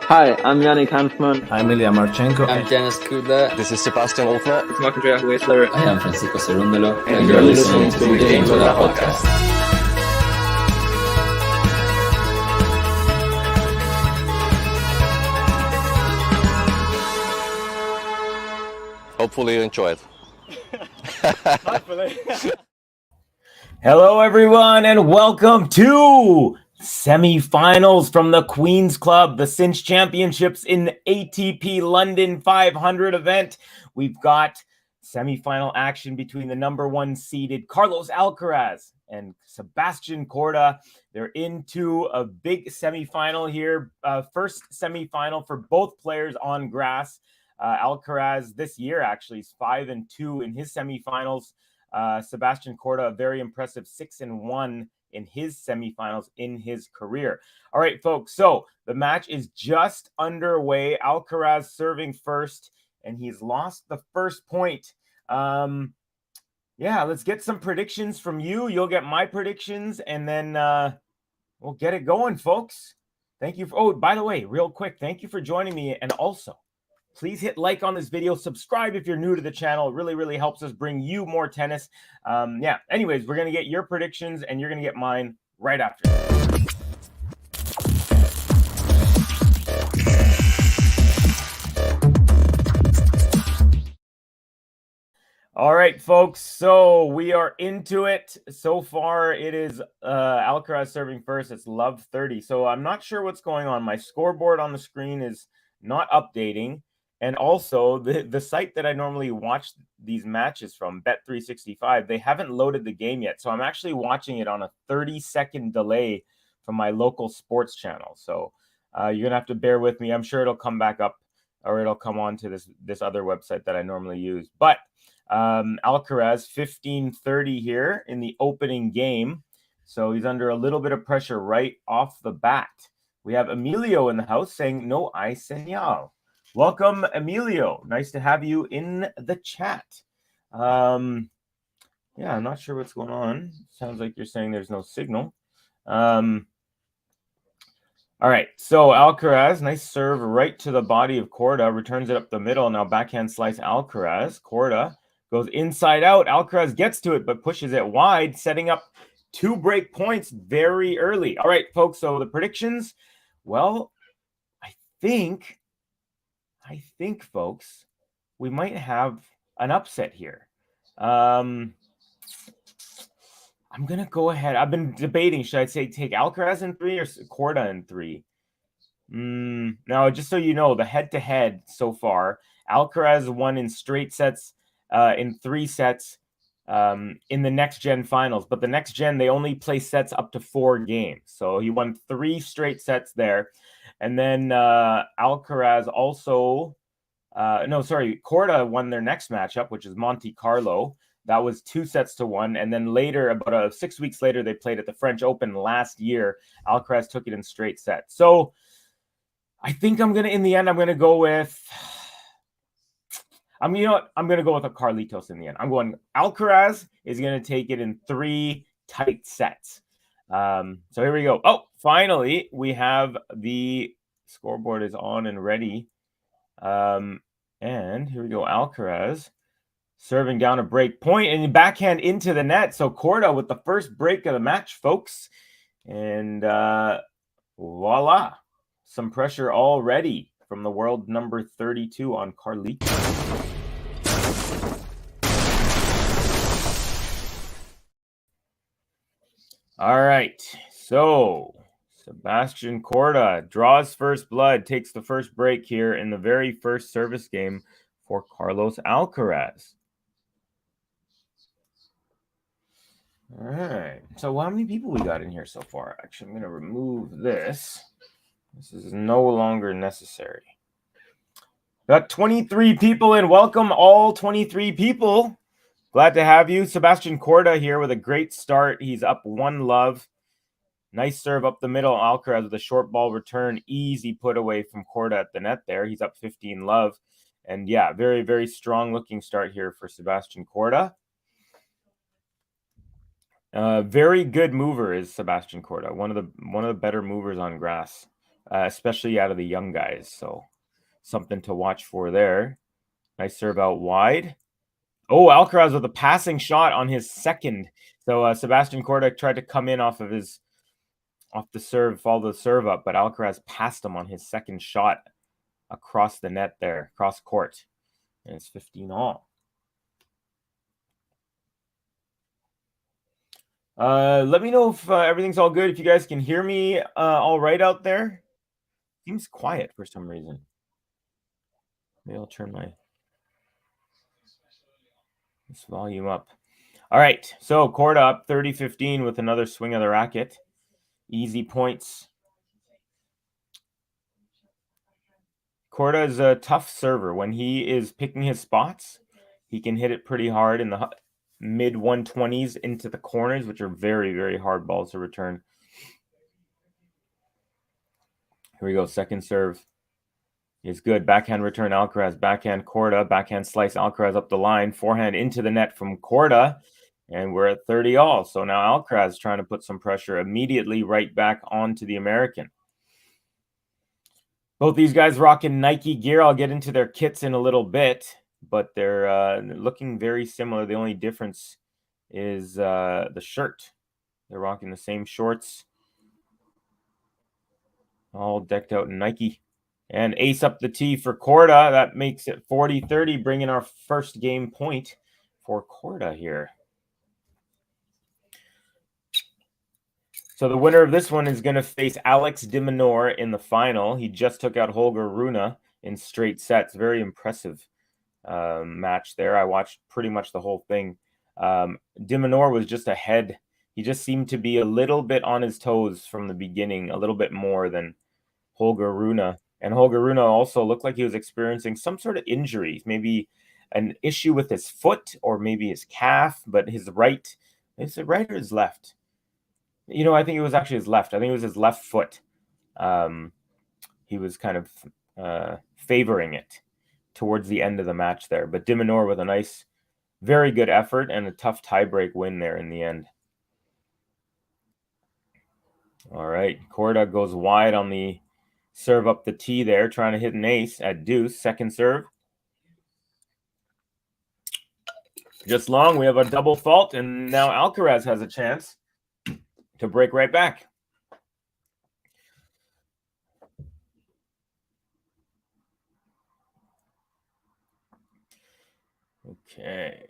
Hi, I'm Yannick Hanfman. I'm Ilya Marchenko. I'm Dennis Kudla. This is Sebastian Wolfner. It's Marc-Andrea Whistler. I am Francisco Cerundolo. And you're listening to the gametolovepodcast. Hopefully you enjoy it. Hello, everyone, and welcome to semifinals from the Queen's Club, the Cinch Championships in ATP London 500 event. We've got semifinal action between the number one seeded Carlos Alcaraz and Sebastian Korda. They're into a big semifinal here. First semifinal for both players on grass. Alcaraz this year actually is 5-2 in his semifinals. Sebastian Korda, a very impressive 6-1 in his semifinals in his career. All right, folks, so the match is just underway. Alcaraz serving first, and he's lost the first point. Yeah, let's get some predictions from you. You'll get my predictions, and then we'll get it going, folks. Thank you. Oh, by the way, real quick, thank you for joining me, and also, please hit like on this video. Subscribe if you're new to the channel. It really, really helps us bring you more tennis. Yeah, anyways, we're going to get your predictions, and you're going to get mine right after. All right, folks, so we are into it. So far, it is Alcaraz serving first. It's love 30. So I'm not sure what's going on. My scoreboard on the screen is not updating. And also, the site that I normally watch these matches from, Bet365, they haven't loaded the game yet. So I'm actually watching it on a 30-second delay from my local sports channel. So you're going to have to bear with me. I'm sure it'll come back up, or it'll come on to this other website that I normally use. But Alcaraz, 15-30 here in the opening game. So he's under a little bit of pressure right off the bat. We have Emilio in the house saying, no hay señal. Welcome, Emilio. Nice to have you in the chat. Yeah, I'm not sure what's going on. Sounds like you're saying there's no signal. All right, so Alcaraz, nice serve right to the body of Korda, returns it up the middle. Now backhand slice Alcaraz. Korda goes inside out. Alcaraz gets to it, but pushes it wide, setting up 2 break points very early. All right, folks, so the predictions. Well, I think, folks, we might have an upset here. I'm going to go ahead. I've been debating, should I say take Alcaraz in 3 or Korda in 3? Now, just so you know, the head-to-head so far, Alcaraz won in straight sets in 3 sets in the next-gen finals. But the next-gen, they only play sets up to 4 games. So he won 3 straight sets there. And then Alcaraz also, Korda won their next matchup, which is Monte Carlo. That was 2-1. And then later, about 6 weeks later, they played at the French Open last year. Alcaraz took it in straight sets. So I think in the end, I'm going to go with, I'm going to go with a Carlitos in the end. I'm going, Alcaraz is going to take it in 3 tight sets. So here we go. Oh, finally, we have the scoreboard is on and ready. And here we go. Alcaraz serving down a break point and backhand into the net. So Korda with the first break of the match, folks. And voila, some pressure already from the world number 32 on Carlitos. All right, so Sebastian Korda draws first blood, takes the first break here in the very first service game for Carlos Alcaraz. All right, so how many people we got in here so far? Actually, I'm going to remove this. This is no longer necessary. Got 23 people in. Welcome all 23 people. Glad to have you. Sebastian Korda here with a great start. He's up 1-love. Nice serve up the middle. Alcaraz with a short ball return. Easy put away from Korda at the net there. He's up 15-love. And yeah, very, very strong looking start here for Sebastian Korda. Very good mover is Sebastian Korda. One of the better movers on grass. especially out of the young guys. So something to watch for there. Nice serve out wide. Oh, Alcaraz with a passing shot on his second. So Sebastian KORDA tried to come in off the serve, follow the serve up, but Alcaraz passed him on his second shot across the net there, cross court. And it's 15 all. Let me know if everything's all good. If you guys can hear me all right out there. Seems quiet for some reason. Maybe I'll turn this volume up. All right, so KORDA up 30-15 with another swing of the racket. Easy points. KORDA is a tough server. When he is picking his spots, he can hit it pretty hard in the mid 120s into the corners, which are very, very hard balls to return. Here we go, second serve is good. Backhand return Alcaraz, backhand KORDA, backhand slice Alcaraz up the line, forehand into the net from KORDA, and we're at 30 all. So now Alcaraz trying to put some pressure immediately right back onto the American. Both these guys rocking Nike gear. I'll get into their kits in a little bit, but they're looking very similar. The only difference is the shirt. They're rocking the same shorts, all decked out in Nike. And ace up the tee for KORDA. That makes it 40-30, bringing our first game point for KORDA here. So the winner of this one is going to face Alex de Minaur in the final. He just took out Holger Rune in straight sets. Very impressive match there. I watched pretty much the whole thing. De Minaur was just ahead. He just seemed to be a little bit on his toes from the beginning, a little bit more than Holger Rune. And Holger Rune also looked like he was experiencing some sort of injury, maybe an issue with his foot or maybe his calf, but his right, is it right or his left? You know, I think it was actually his left. I think it was his left foot. He was kind of favoring it towards the end of the match there. But de Minaur with a nice, very good effort and a tough tiebreak win there in the end. All right, KORDA goes wide on the serve up the tee there, trying to hit an ace at deuce. Second serve. Just long. We have a double fault, and now Alcaraz has a chance to break right back. Okay.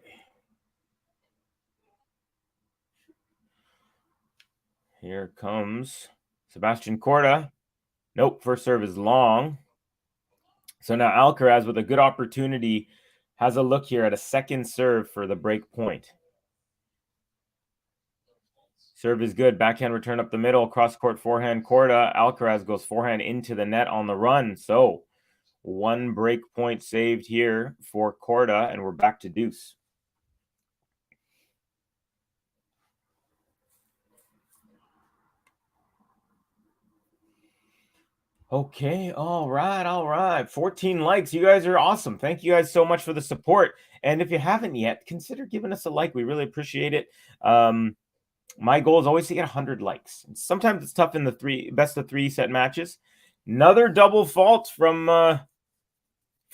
Here comes Sebastian KORDA. Nope, first serve is long. So now Alcaraz with a good opportunity has a look here at a second serve for the break point. Serve is good. Backhand return up the middle. Cross-court forehand KORDA. Alcaraz goes forehand into the net on the run. So one break point saved here for KORDA, and we're back to deuce. Okay, all right. 14 likes. You guys are awesome. Thank you guys so much for the support. And if you haven't yet, consider giving us a like. We really appreciate it. My goal is always to get 100 likes. Sometimes it's tough in the best of three set matches. Another double fault from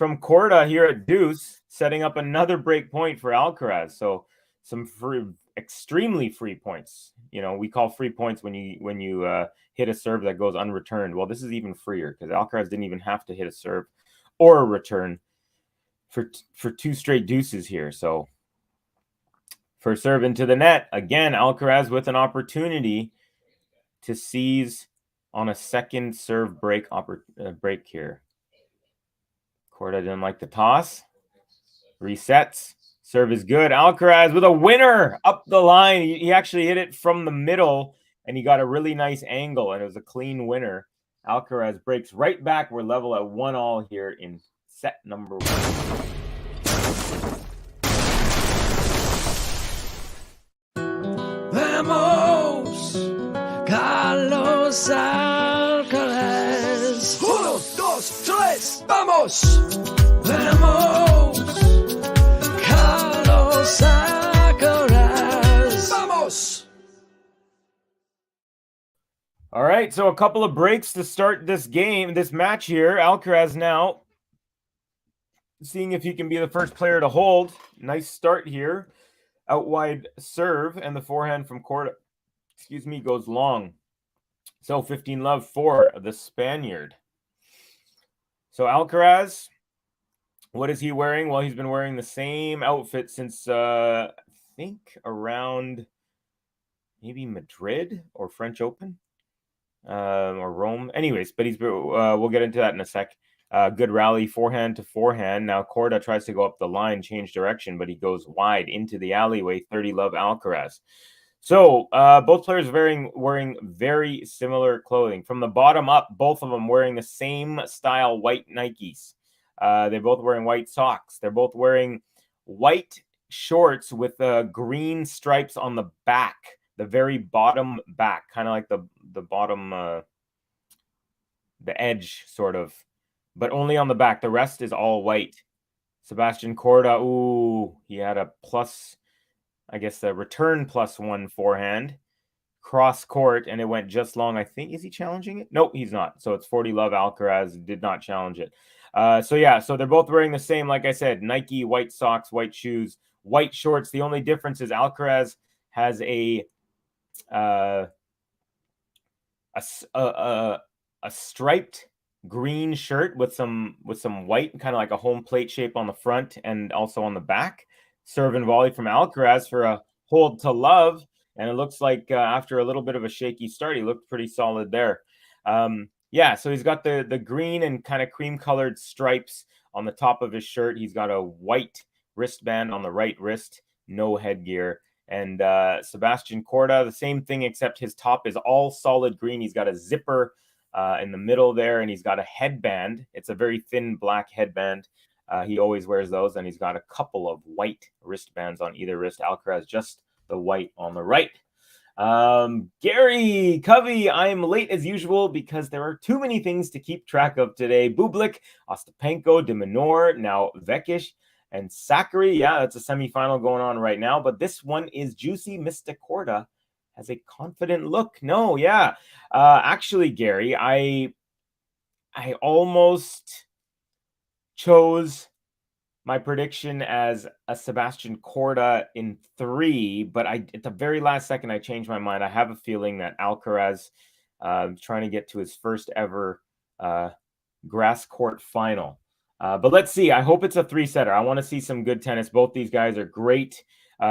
KORDA here at deuce, setting up another break point for Alcaraz. So some extremely free points. You know, we call free points when you hit a serve that goes unreturned. Well, this is even freer because Alcaraz didn't even have to hit a serve or a return for two straight deuces here. So first serve into the net. Again, Alcaraz with an opportunity to seize on a second serve break here. KORDA didn't like the toss. Resets. Serve is good. Alcaraz with a winner up the line. He actually hit it from the middle, and he got a really nice angle, and it was a clean winner. Alcaraz breaks right back. We're level at 1-all here in set number 1. Vamos, Carlos Alcaraz. 1, 2, 3, vamos. Vamos, Carlos Alcaraz. Vamos. All right, so a couple of breaks to start this match here. Alcaraz now seeing if he can be the first player to hold. Nice start here. Out wide serve, and the forehand from KORDA, goes long. So 15-love for the Spaniard. So Alcaraz, what is he wearing? Well, he's been wearing the same outfit since I think around maybe Madrid or French Open or Rome. Anyways, but we'll get into that in a sec. Good rally, forehand to forehand. Now KORDA tries to go up the line, change direction, but he goes wide into the alleyway. 30-love Alcaraz. So both players wearing very similar clothing. From the bottom up, both of them wearing the same style white Nikes. They're both wearing white socks. They're both wearing white shorts with green stripes on the back, the very bottom back, kind of like the bottom, the edge sort of, but only on the back. The rest is all white. Sebastian KORDA, ooh, he had a plus, I guess a return +1 forehand, cross court, and it went just long. I think, is he challenging it? Nope, he's not. So it's 40-love Alcaraz, did not challenge it. So they're both wearing the same, like I said, Nike white socks, white shoes, white shorts. The only difference is Alcaraz has a striped green shirt with some white, kind of like a home plate shape on the front and also on the back. Serve and volley from Alcaraz for a hold to love, and it looks like after a little bit of a shaky start, he looked pretty solid there. So he's got the green and kind of cream colored stripes on the top of his shirt. He's got a white wristband on the right wrist, no headgear. And Sebastian KORDA, the same thing, except his top is all solid green. He's got a zipper in the middle there, and he's got a headband. It's a very thin black headband. He always wears those, and he's got a couple of white wristbands on either wrist. Alcaraz just the white on the right. Gary Covey, I'm late as usual because there are too many things to keep track of today. Bublik, Ostapenko, de Minaur, now Vekic, and Sakari. Yeah, that's a semifinal going on right now, but this one is juicy. Mr. KORDA has a confident look. No, yeah. Actually, Gary, I almost chose my prediction as a Sebastian KORDA in 3, but at the very last second, I changed my mind. I have a feeling that Alcaraz trying to get to his first ever grass court final. But let's see. I hope it's a 3-setter. I want to see some good tennis. Both these guys are great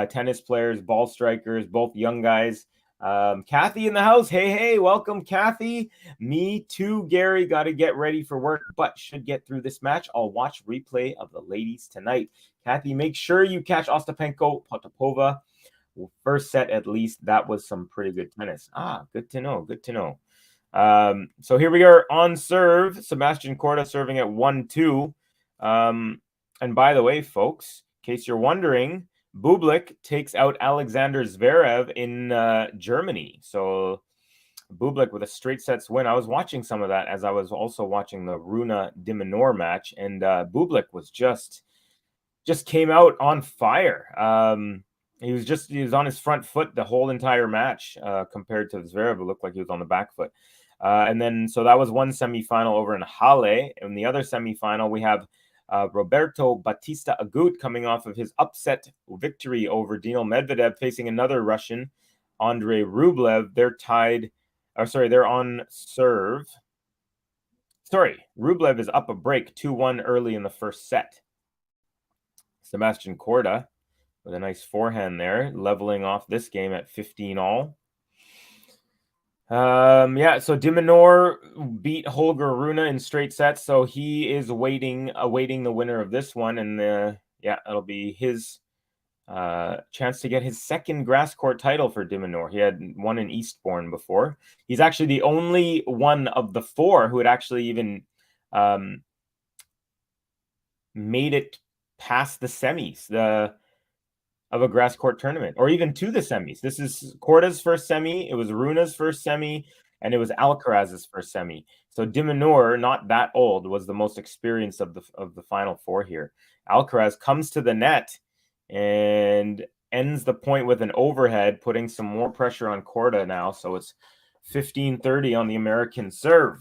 tennis players, ball strikers, both young guys. Kathy in the house. Hey, welcome, Kathy. Me too, Gary. Got to get ready for work, but should get through this match. I'll watch replay of the ladies tonight. Kathy, make sure you catch Ostapenko, Potapova. First set, at least. That was some pretty good tennis. Good to know. Good to know. So here we are on serve. Sebastian KORDA serving at 1-2. And by the way, folks, in case you're wondering, Bublik takes out Alexander Zverev in Germany. So Bublik with a straight sets win. I was watching some of that as I was also watching the Rune de Minaur match, and Bublik was just came out on fire. He was on his front foot the whole entire match compared to Zverev. It looked like he was on the back foot. And then so that was one semifinal over in Halle. In the other semifinal, we have Roberto Batista Agut coming off of his upset victory over Dino Medvedev, facing another Russian, Andrei Rublev. They're tied. They're on serve. Rublev is up a break 2-1 early in the first set. Sebastian KORDA with a nice forehand there, leveling off this game at 15-all. So de Minaur beat Holger Rune in straight sets, so he is awaiting the winner of this one, and it'll be his chance to get his second grass court title for de Minaur. He had won in Eastbourne before. He's actually the only one of the 4 who had actually even made it past the semis of a grass court tournament, or even to the semis. This is KORDA's first semi, it was Rune's first semi, and it was Alcaraz's first semi. So de Minaur, not that old, was the most experienced of the final 4 here. Alcaraz comes to the net and ends the point with an overhead, putting some more pressure on KORDA now. So it's 15-30 on the American serve.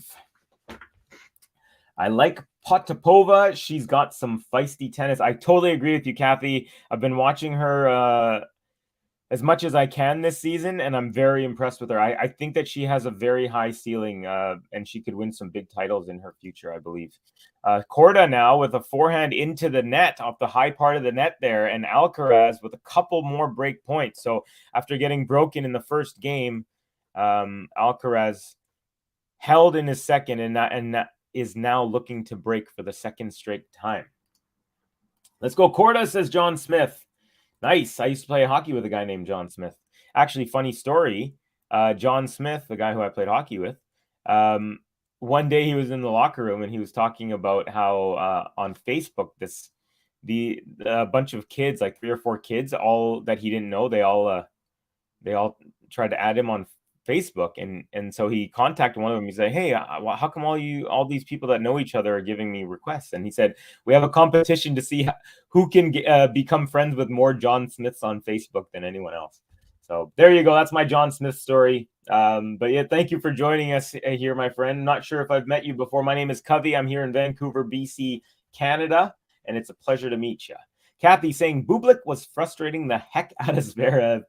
I like Potapova. She's got some feisty tennis. I totally agree with you, Kathy. I've been watching her as much as I can this season, and I'm very impressed with her. I think that she has a very high ceiling, and she could win some big titles in her future, I believe. Korda now with a forehand into the net, off the high part of the net there, and Alcaraz with a couple more break points. So after getting broken in the first game, Alcaraz held in his second, and that is now looking to break for the second straight time. Let's go Korda, says John Smith. Nice. I used to play hockey with a guy named John Smith. Actually, funny story. John Smith, the guy who I played hockey with, one day he was in the locker room and he was talking about how on Facebook, the bunch of kids, like 3 or 4 kids, all that he didn't know, they all tried to add him on Facebook, and so he contacted one of them. He said, "Hey, how come all these people that know each other are giving me requests?" And he said, "We have a competition to see who can become friends with more John Smiths on Facebook than anyone else." So there you go. That's my John Smith story. But yeah, thank you for joining us here, my friend. Not sure if I've met you before. My name is Covey. I'm here in Vancouver, BC, Canada, and it's a pleasure to meet you. Kathy saying Bublik was frustrating the heck out of Zverev,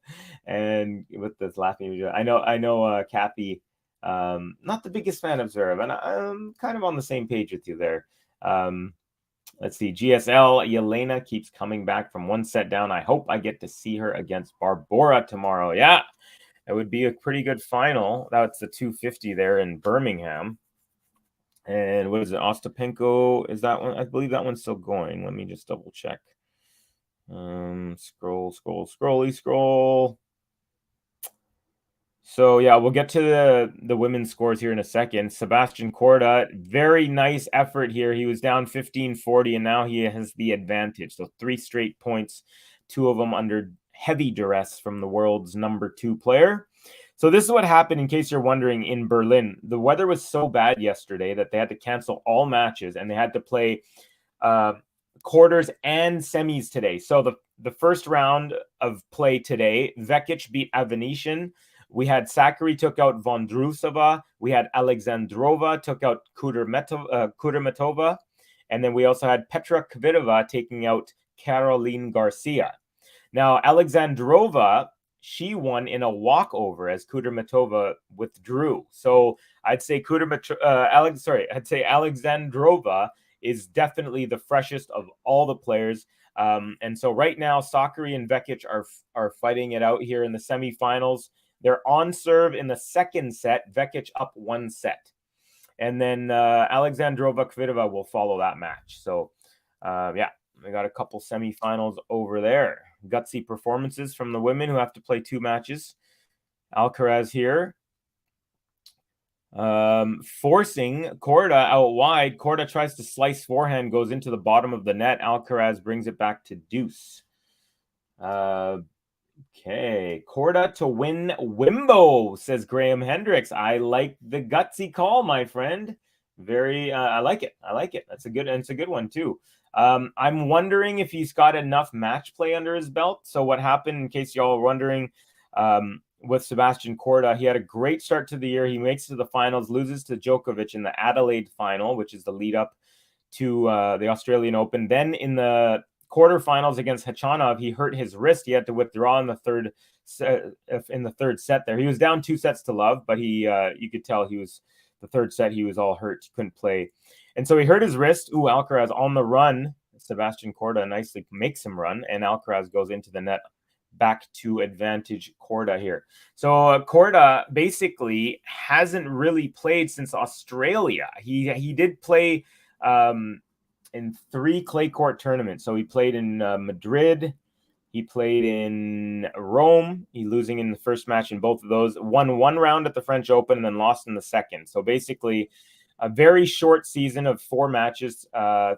and with this laughing, I know, Kathy, not the biggest fan of Zverev, and I'm kind of on the same page with you there. Let's see, GSL Yelena keeps coming back from 1 set down. I hope I get to see her against Barbora tomorrow. Yeah, it would be a pretty good final. That's the 250 there in Birmingham. And what is it? Ostapenko, is that one? I believe that one's still going. Let me just double check. Scroll. So yeah, we'll get to the women's scores here in a second. Sebastian Korda, very nice effort here. He was down 15-40, and now he has the advantage. So 3 straight points, 2 of them under heavy duress from the world's number 2 player. So this is what happened, in case you're wondering, in Berlin. The weather was so bad yesterday that they had to cancel all matches, and they had to play quarters and semis today. So the first round of play today, Vekic beat Avanesian. We had Sakari took out Vondrusova. We had Alexandrova took out Kudermetova. And then we also had Petra Kvitova taking out Caroline Garcia. Now, Alexandrova, she won in a walkover as Kudermetova withdrew. So I'd say Alexandrova is definitely the freshest of all the players. And so right now, Sakari and Vekic are fighting it out here in the semifinals. They're on serve in the second set, Vekic up 1 set. And then Alexandrova Kvitova will follow that match. So, yeah, we got a couple semifinals over there. Gutsy performances from the women who have to play 2 matches. Alcaraz here. Forcing Korda out wide. Korda tries to slice forehand, goes into the bottom of the net. Alcaraz brings it back to deuce. Okay, Korda to win Wimbo, says Graham Hendricks. I like the gutsy call, my friend. Very, I like it. That's a good one too. I'm wondering if he's got enough match play under his belt. So what happened, in case y'all are wondering, with Sebastian Korda, he had a great start to the year. He makes it to the finals, loses to Djokovic in the Adelaide final, which is the lead up to the Australian Open. Then in the quarterfinals against Khachanov, he hurt his wrist. He had to withdraw in the third set there. He was down 2 sets to love, but he you could tell the third set he was all hurt. He couldn't play. And so he hurt his wrist. Ooh, Alcaraz on the run. Sebastian Korda nicely makes him run, and Alcaraz goes into the net. Back to advantage Korda here. So Korda basically hasn't really played since Australia. He did play in 3 clay court tournaments. So he played in Madrid. He played in Rome. He losing in the first match in both of those. Won 1 round at the French Open and then lost in the second. So basically a very short season of 4 matches, 1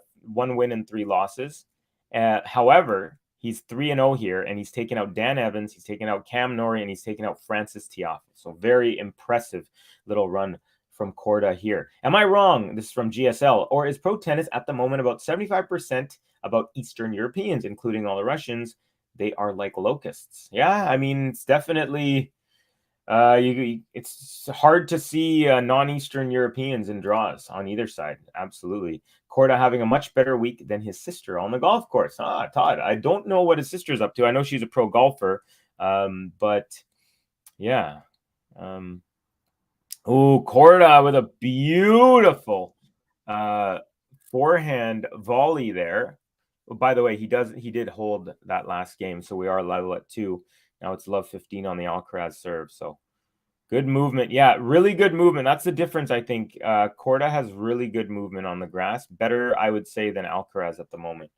win and 3 losses. However, he's 3-0 here, and he's taken out Dan Evans, he's taken out Cam Norrie, and he's taken out Francis Tiafoe. So very impressive little run from Korda here. Am I wrong? This is from GSL. Or is pro tennis at the moment about 75% about Eastern Europeans, including all the Russians? They are like locusts. Yeah, I mean, it's definitely It's hard to see non-Eastern Europeans in draws on either side. Absolutely. Korda having a much better week than his sister on the golf course. Todd, I don't know what his sister's up to. I know she's a pro golfer, but yeah. Korda with a beautiful forehand volley there. By the way, he did hold that last game, so we are level at 2. Now it's love 15 on the Alcaraz serve. So good movement. Yeah, really good movement. That's the difference, I think. Korda has really good movement on the grass. Better, I would say, than Alcaraz at the moment.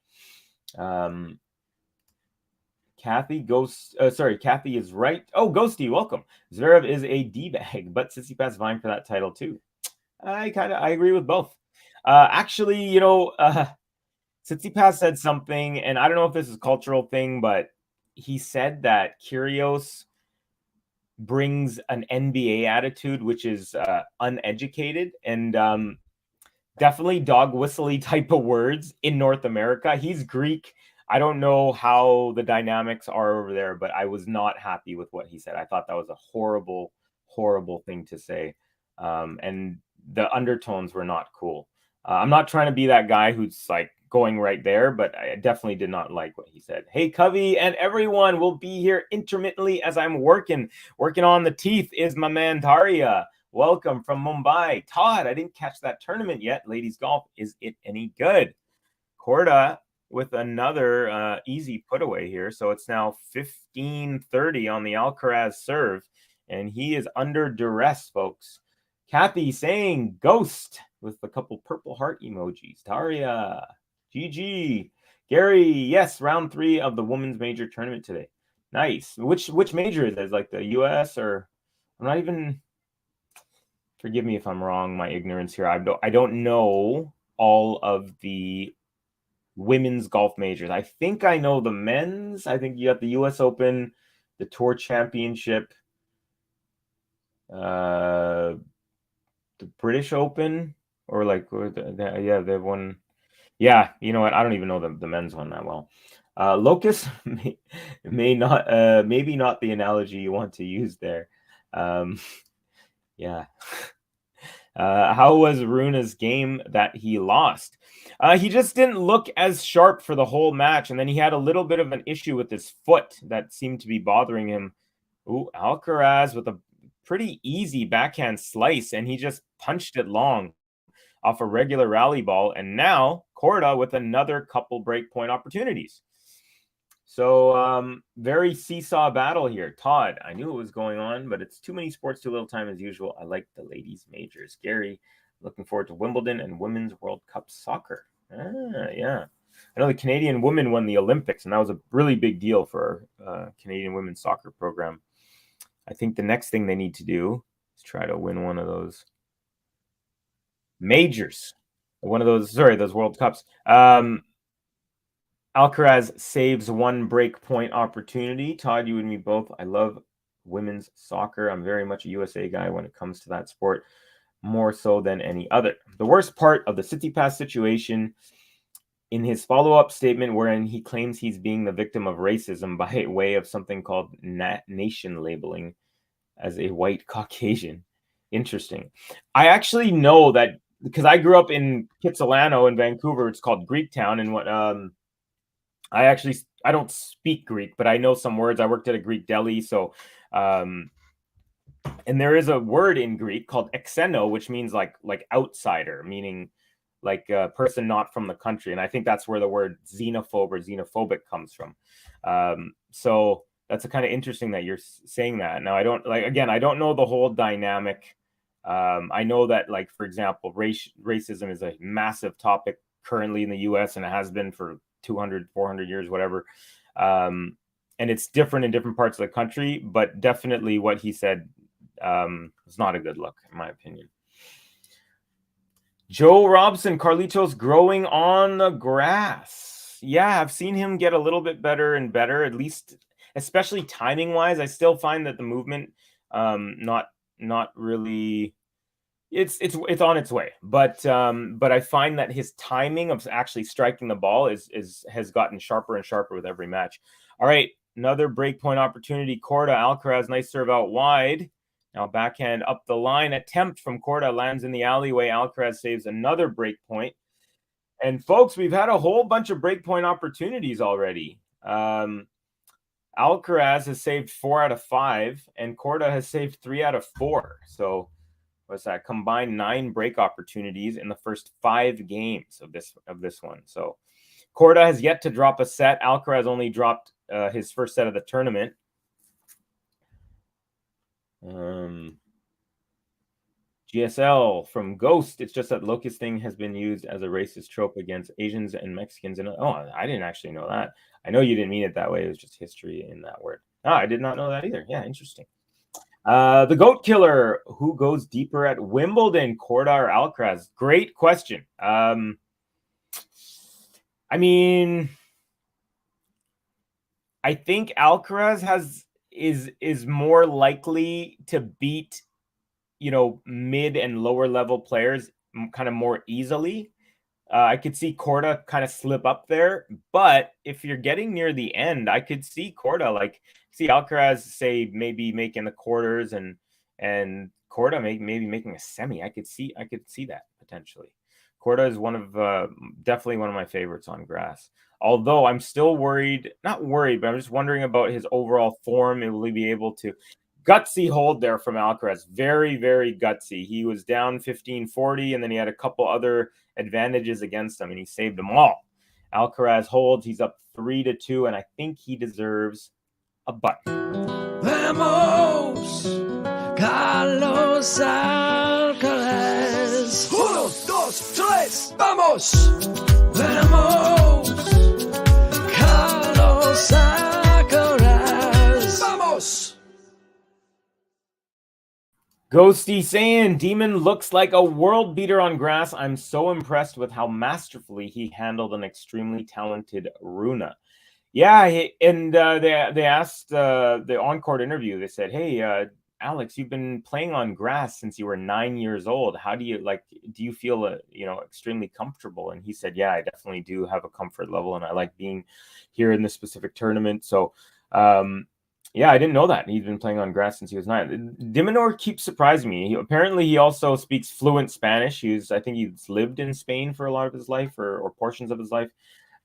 Kathy is right. Oh, Ghosty, welcome. Zverev is a D-bag, but Tsitsipas vying for that title too. I agree with both. Actually, Tsitsipas said something, and I don't know if this is a cultural thing, but he said that Kyrgios brings an NBA attitude, which is uneducated and definitely dog whistly type of words in North America. He's Greek. I don't know how the dynamics are over there, but I was not happy with what he said. I thought that was a horrible, horrible thing to say. And the undertones were not cool. I'm not trying to be that guy who's like going right there, but I definitely did not like what he said. Hey, Covey and everyone will be here intermittently as I'm working on the teeth is my man Daria. Welcome from Mumbai. Todd, I didn't catch that tournament yet. Ladies golf, is it any good? Korda with another easy put away here. So it's now 15-30 on the Alcaraz serve, and he is under duress, folks. Kathy saying ghost with a couple purple heart emojis. Daria, GG. Gary, yes, round 3 of the women's major tournament today. Nice. Which major is it? Is like the US or I'm not even... Forgive me if I'm wrong, my ignorance here. I don't know all of the women's golf majors. I think I know the men's. I think you got the US Open, the Tour Championship, the British Open, or like yeah, they've won. Yeah, you know what? I don't even know the men's one that well. Locust may not, maybe not the analogy you want to use there. Yeah. How was Runa's game that he lost? He just didn't look as sharp for the whole match, and then he had a little bit of an issue with his foot that seemed to be bothering him. Ooh, Alcaraz with a pretty easy backhand slice, and he just punched it long off a regular rally ball, and now Korda with another couple break point opportunities. So very seesaw battle here. Todd, I knew it was going on, but it's too many sports, too little time as usual. I like the ladies' majors. Gary, looking forward to Wimbledon and Women's World Cup soccer. Yeah. I know the Canadian women won the Olympics, and that was a really big deal for our Canadian women's soccer program. I think the next thing they need to do is try to win one of those majors. Those World Cups. Alcaraz saves one break point opportunity. Todd, you and me both. I love women's soccer. I'm very much a USA guy when it comes to that sport, more so than any other. The worst part of the Tsitsipas situation, in his follow-up statement wherein he claims he's being the victim of racism by way of something called nation labeling as a white Caucasian. Interesting. I actually know that because I grew up in Kitsilano in Vancouver. It's called Greektown, and what I don't speak Greek, but I know some words. I worked at a Greek deli, so and there is a word in Greek called exeno, which means like outsider, meaning like a person not from the country. And I think that's where the word xenophobe or xenophobic comes from. So that's kind of interesting that you're saying that. Now, I don't know the whole dynamic. I know that, like, for example, racism is a massive topic currently in the US, and it has been for 200, 400 years, whatever. And it's different in different parts of the country, but definitely what he said was not a good look, in my opinion. Joe Robson, Carlitos growing on the grass. Yeah, I've seen him get a little bit better and better, at least, especially timing wise. I still find that the movement, not really, it's on its way, but I find that his timing of actually striking the ball has gotten sharper and sharper with every match. All right, another break point opportunity. Korda, Alcaraz, nice serve out wide. Now backhand up the line attempt from Korda lands in the alleyway. Alcaraz saves another break point. And folks, we've had a whole bunch of break point opportunities already. Alcaraz has saved 4 out of 5, and Korda has saved 3 out of 4. So what's that? Combined 9 break opportunities in the first 5 games of this one. So Korda has yet to drop a set. Alcaraz only dropped his first set of the tournament. GSL from Ghost. It's just that locust thing has been used as a racist trope against Asians and Mexicans. And I didn't actually know that. I know you didn't mean it that way. It was just history in that word. I did not know that either. Yeah, interesting. The Goat Killer. Who goes deeper at Wimbledon, Korda or Alcaraz? Great question. I mean, I think Alcaraz is more likely to beat, mid and lower level players kind of more easily. I could see Korda kind of slip up there, but if you're getting near the end, I could see Korda see Alcaraz say maybe making the quarters and Korda maybe making a semi. I could see that potentially. Korda is definitely one of my favorites on grass. Although I'm still not worried, but I'm just wondering about his overall form. Will he be able to? Gutsy hold there from Alcaraz. Very, very gutsy. He was down 15-40, and then he had a couple other advantages against him, and he saved them all. Alcaraz holds. He's up 3-2, and I think he deserves a button. Vamos, Carlos Alcaraz. 1, 2, 3, vamos. Vamos, Carlos Alcaraz. Vamos. Ghosty saying, Demon looks like a world beater on grass. I'm so impressed with how masterfully he handled an extremely talented Runa. Yeah, and they asked the on-court interview. They said, hey, Alex, you've been playing on grass since you were 9 years old. How do you do you feel extremely comfortable? And he said, yeah, I definitely do have a comfort level, and I like being here in this specific tournament. So yeah, I didn't know that. He's been playing on grass since he was 9. Diminor keeps surprising me. Apparently, he also speaks fluent Spanish. I think he's lived in Spain for a lot of his life or portions of his life.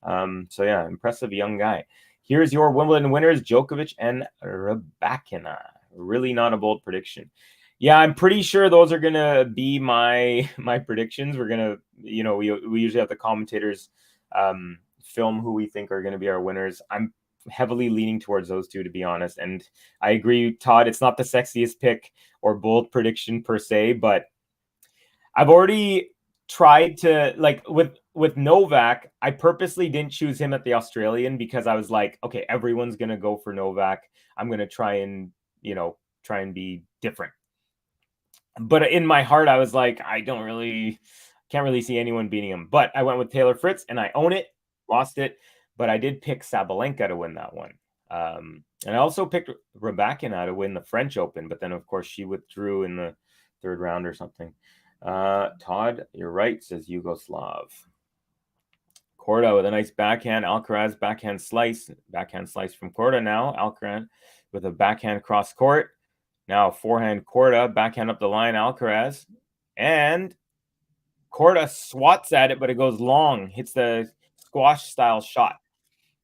So yeah, impressive young guy. Here's your Wimbledon winners, Djokovic and Rybakina. Really not a bold prediction. Yeah, I'm pretty sure those are gonna be my predictions. We're gonna, we usually have the commentators film who we think are gonna be our winners. I'm heavily leaning towards those two, to be honest. And I agree, Todd, it's not the sexiest pick or bold prediction per se, but I've already tried to, with Novak, I purposely didn't choose him at the Australian because I was like, okay, everyone's going to go for Novak. I'm going to try and be different. But in my heart, I was like, can't really see anyone beating him. But I went with Taylor Fritz and I own it, lost it. But I did pick Sabalenka to win that one. And I also picked Rybakina to win the French Open. But then, of course, she withdrew in the 3rd round or something. Todd, you're right, says Yugoslav. Korda with a nice backhand. Alcaraz, backhand slice. Backhand slice from Korda now. Alcaraz with a backhand cross court. Now forehand Korda. Backhand up the line, Alcaraz. And Korda swats at it, but it goes long. Hits the squash-style shot.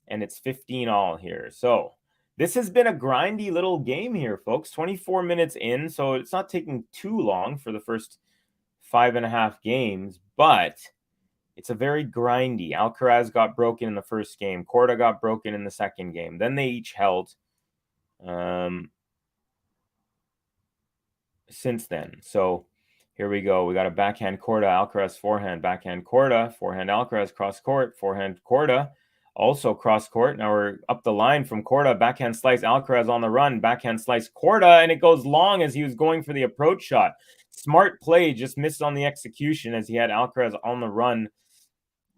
And it's 15-all here. So this has been a grindy little game here, folks. 24 minutes in, so it's not taking too long for the first 5.5 games, but it's a very grindy. Alcaraz got broken in the first game. Korda got broken in the second game. Then they each held since then. So here we go. We got a backhand Korda, Alcaraz forehand, backhand Korda, forehand Alcaraz, cross court, forehand Korda, also cross court. Now we're up the line from Korda, backhand slice, Alcaraz on the run, backhand slice Korda, and it goes long as he was going for the approach shot. Smart play, just missed on the execution as he had Alcaraz on the run,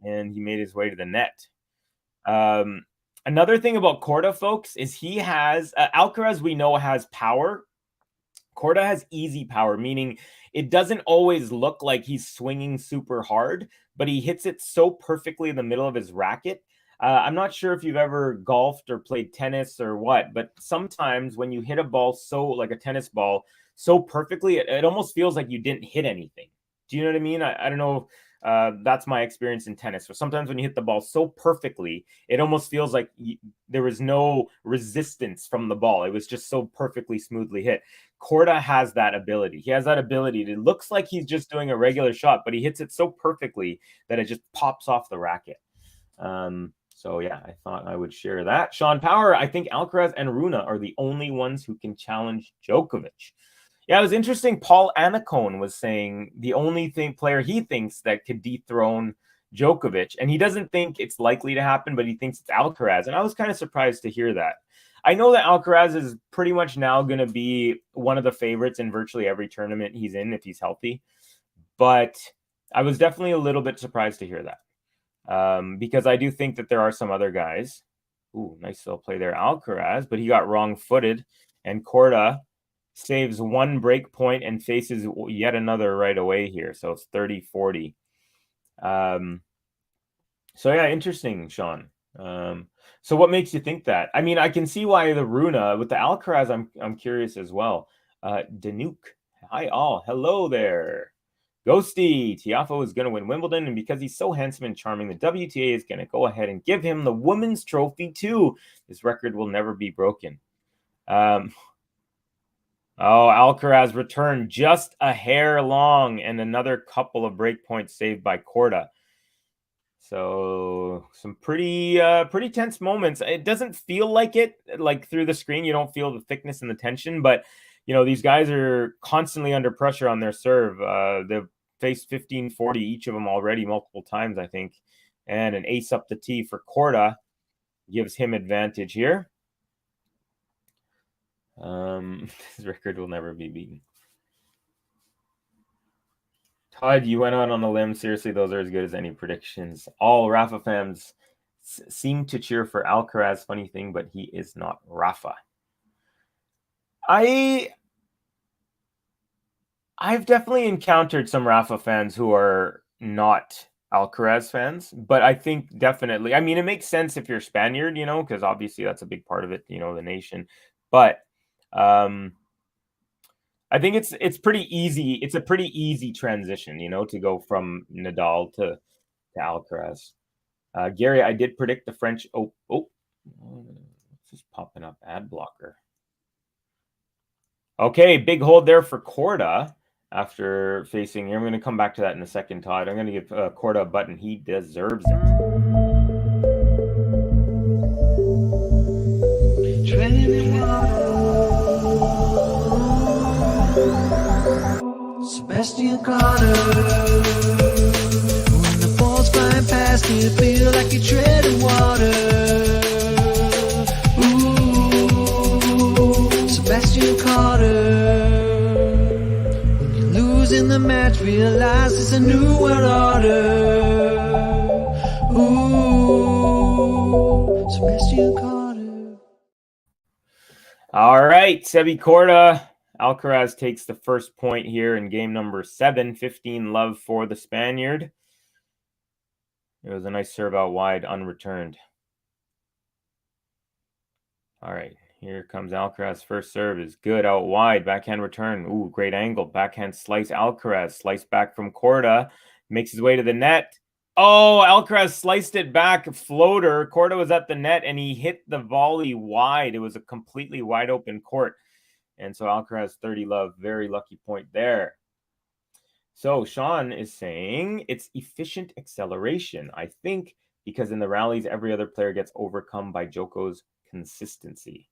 and he made his way to the net. Another thing about Korda, folks, is he has Alcaraz, we know, has power. Korda has easy power, meaning it doesn't always look like he's swinging super hard, but he hits it so perfectly in the middle of his racket. I'm not sure if you've ever golfed or played tennis or what, but sometimes when you hit a ball like a tennis ball, so perfectly, it almost feels like you didn't hit anything. Do you know what I mean? I don't know. That's my experience in tennis. So sometimes when you hit the ball so perfectly, it almost feels like there was no resistance from the ball. It was just so perfectly, smoothly hit. KORDA has that ability. He has that ability. It looks like he's just doing a regular shot, but he hits it so perfectly that it just pops off the racket. So yeah, I thought I would share that. Sean Power, I think Alcaraz and Rune are the only ones who can challenge Djokovic. Yeah, it was interesting. Paul Anacone was saying the only player he thinks that could dethrone Djokovic, and he doesn't think it's likely to happen, but he thinks it's Alcaraz. And I was kind of surprised to hear that. I know that Alcaraz is pretty much now going to be one of the favorites in virtually every tournament he's in if he's healthy. But I was definitely a little bit surprised to hear that. Because I do think that there are some other guys. Ooh, nice little play there, Alcaraz, but he got wrong-footed, and KORDA saves one break point and faces yet another right away here. So it's 30-40. So yeah, interesting, Sean. So what makes you think that? I mean, I can see why the Rune with the Alcaraz. I'm curious as well. Danuk, hi all, hello there. Ghosty, Tiafoe is going to win Wimbledon, and because he's so handsome and charming, the WTA is going to go ahead and give him the women's trophy too. This record will never be broken. Oh, Alcaraz returned just a hair long, and another couple of break points saved by KORDA. So some pretty tense moments. It doesn't feel like it, like through the screen. You don't feel the thickness and the tension, but you know, these guys are constantly under pressure on their serve. They've faced 15-40 each of them already multiple times, I think. And an ace up the tee for KORDA gives him advantage here. His record will never be beaten. Todd, you went out on a limb. Seriously, those are as good as any predictions. All Rafa fans seem to cheer for Alcaraz. Funny thing, but he is not Rafa. I've definitely encountered some Rafa fans who are not Alcaraz fans, but I think definitely, I mean, it makes sense if you're Spaniard, you know, because obviously that's a big part of it, you know, the nation. But I think it's pretty easy. It's a pretty easy transition, you know, to go from Nadal to Alcaraz. Gary, I did predict the French. Oh, it's just popping up ad blocker. Okay, big hold there for KORDA after facing. I'm going to come back to that in a second, Todd. I'm going to give KORDA a button. He deserves it. Sebastian Carter. When the ball's flying past you, feel like you're treading water. Ooh, Sebastian Carter. When you lose in the match, realize it's a new world order. Ooh, Sebastian Carter. All right, Sebi KORDA. Alcaraz takes the first point here in game number 7, 15 for the Spaniard. It was a nice serve out wide, unreturned. All right, here comes Alcaraz. First serve is good out wide. Backhand return. Ooh, great angle. Backhand slice Alcaraz. Slice back from KORDA. Makes his way to the net. Oh, Alcaraz sliced it back. Floater. KORDA was at the net, and he hit the volley wide. It was a completely wide open court. And so Alcaraz 30 very lucky point there. So Sean is saying it's efficient acceleration. I think because in the rallies, every other player gets overcome by Djoko's consistency.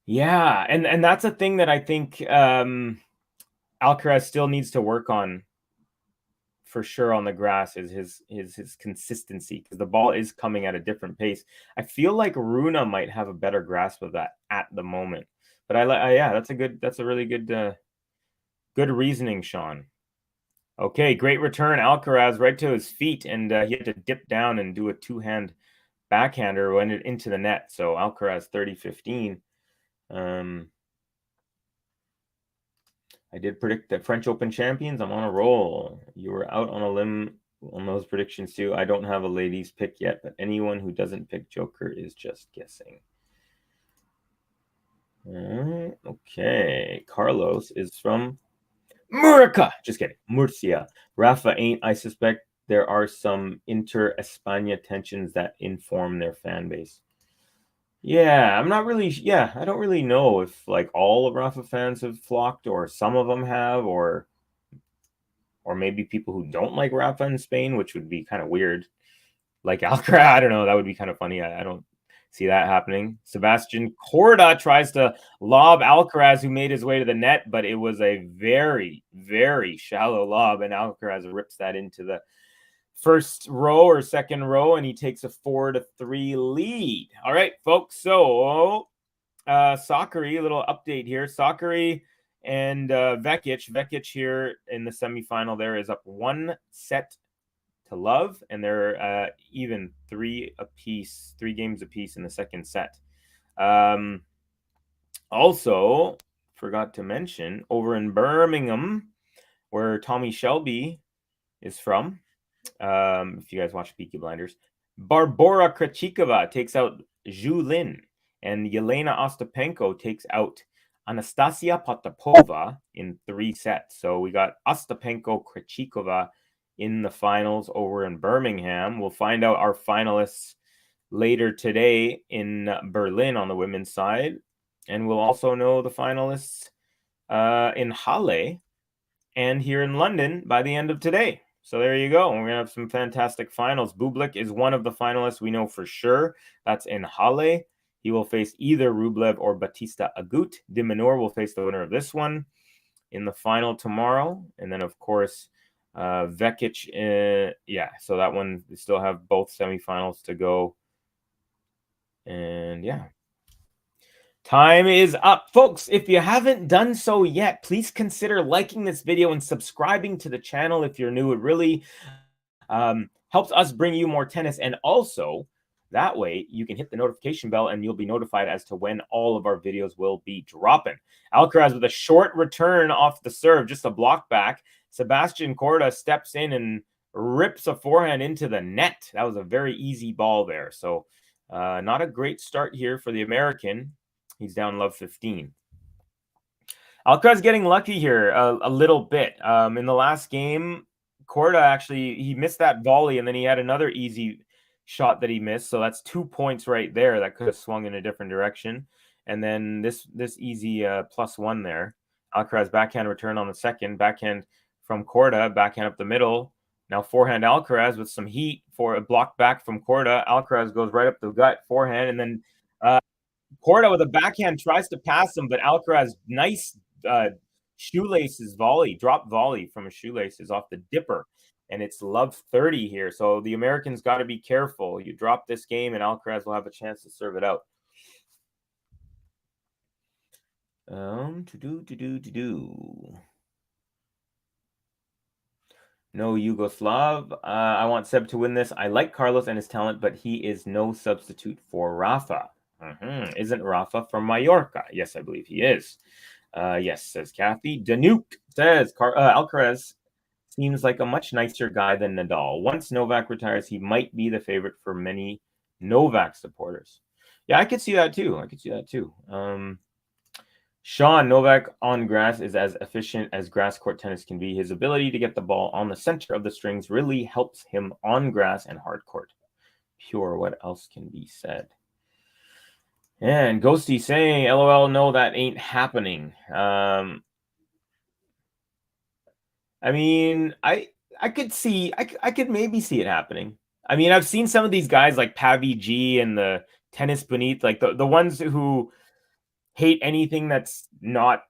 Yeah, and that's a thing that I think Alcaraz still needs to work on for sure on the grass is his consistency, because the ball is coming at a different pace. I feel like Rune might have a better grasp of that at the moment. But yeah, that's a really good reasoning, Sean. Okay, great return, Alcaraz right to his feet, and he had to dip down and do a two-hand backhander when it into the net. So Alcaraz 30-15. I did predict the French Open champions. I'm on a roll. You were out on a limb on those predictions too. I don't have a ladies pick yet, but anyone who doesn't pick Joker is just guessing. Okay. Carlos is from Murcia. Just kidding. Murcia. Rafa ain't. I suspect there are some inter-España tensions that inform their fan base. Yeah, I'm not really. Yeah, I don't really know if like all of Rafa fans have flocked, or some of them have, or maybe people who don't like Rafa in Spain, which would be kind of weird. Like Alcaraz, I don't know. That would be kind of funny. I don't see that happening. Sebastian KORDA tries to lob Alcaraz, who made his way to the net, but it was a very, very shallow lob, and Alcaraz rips that into the first row or second row, and he takes a 4-3 lead. All right, folks. So, Sakari, a little update here. Sakari and Vekic. Vekic here in the semifinal there is up 1 set to love, and they're even 3 games apiece in the second set. Also, forgot to mention, over in Birmingham, where Tommy Shelby is from, if you guys watch Peaky Blinders, Barbora Krejcikova takes out Zhu Lin, and Yelena Ostapenko takes out Anastasia Potapova in 3 sets. So we got Ostapenko, Krejcikova in the finals over in Birmingham. We'll find out our finalists later today in Berlin on the women's side, and we'll also know the finalists in Halle and here in London by the end of today. So there you go. We're going to have some fantastic finals. Bublik is one of the finalists we know for sure. That's in Halle. He will face either Rublev or Batista Agut. De Minaur will face the winner of this one in the final tomorrow. And then, of course, Vekic. Yeah, so that one, we still have both semifinals to go. And yeah. Time is up. Folks, if you haven't done so yet, please consider liking this video and subscribing to the channel if you're new. It really helps us bring you more tennis. And also, that way, you can hit the notification bell and you'll be notified as to when all of our videos will be dropping. Alcaraz with a short return off the serve, just a block back. Sebastian KORDA steps in and rips a forehand into the net. That was a very easy ball there. So not a great start here for the American. He's down love 15. Alcaraz getting lucky here a little bit. In the last game, KORDA actually, he missed that volley, and then he had another easy shot that he missed. So that's 2 points right there that could have swung in a different direction. And then this easy +1 there. Alcaraz backhand return on the second. Backhand from KORDA, backhand up the middle. Now forehand Alcaraz with some heat for a block back from KORDA. Alcaraz goes right up the gut, forehand, and then KORDA with a backhand tries to pass him, but Alcaraz, nice shoelaces volley, drop volley from his shoelaces off the dipper, and it's love 30 here. So the Americans got to be careful. You drop this game, and Alcaraz will have a chance to serve it out. No Yugoslav. I want Seb to win this. I like Carlos and his talent, but he is no substitute for Rafa. Isn't Rafa from Mallorca? Yes, I believe he is. Yes, says Kathy. Danuk says Alcaraz seems like a much nicer guy than Nadal. Once Novak retires, he might be the favorite for many Novak supporters. Yeah, I could see that too. Sean, Novak on grass is as efficient as grass court tennis can be. His ability to get the ball on the center of the strings really helps him on grass and hard court. Pure, what else can be said? And Ghosty saying, LOL, no, that ain't happening. I mean, I could maybe see it happening. I mean, I've seen some of these guys like Pavi G and the Tennis Beneath, like the ones who hate anything that's not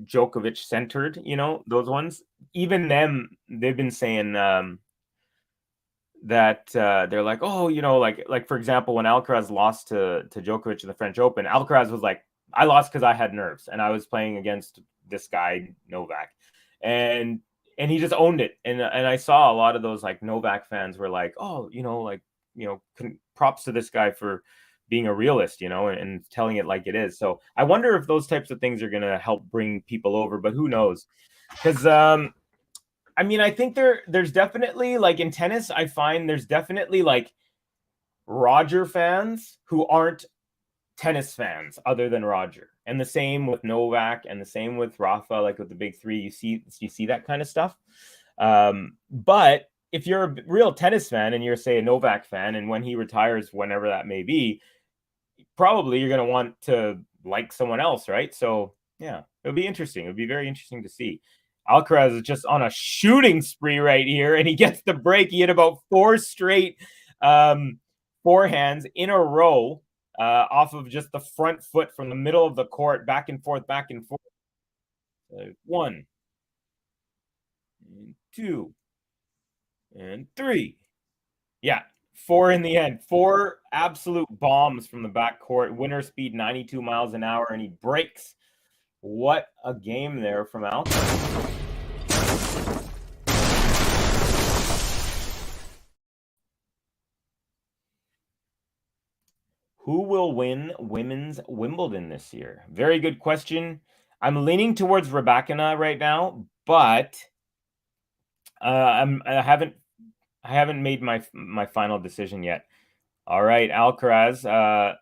Djokovic centered, you know, those ones. Even them, they've been saying that they're like, oh, you know, like for example, when Alcaraz lost to Djokovic in the French Open, Alcaraz was like, I lost because I had nerves and I was playing against this guy Novak, and he just owned it. And I saw a lot of those like Novak fans were like, oh, you know, like, you know, props to this guy for being a realist, you know, and telling it like it is. So I wonder if those types of things are going to help bring people over, but who knows? Because I mean, I think there's definitely, like in tennis, I find there's definitely like Roger fans who aren't tennis fans other than Roger. And the same with Novak, and the same with Rafa, like with the big three. You see that kind of stuff. But if you're a real tennis fan and you're, say, a Novak fan, and when he retires, whenever that may be, probably you're going to want to like someone else, right? So yeah, it'll be interesting. It'll be very interesting to see. Alcaraz is just on a shooting spree right here, and he gets the break. He hit about 4 straight forehands in a row off of just the front foot from the middle of the court, back and forth, back and forth. 1 and 2 and 3. Yeah, 4 in the end. 4 absolute bombs from the back court. Winner speed 92 miles an hour, and he breaks. What a game there from Alcaraz. Who will win women's Wimbledon this year? Very good question. I'm leaning towards Rybakina right now, but I haven't made my final decision yet. All right, Alcaraz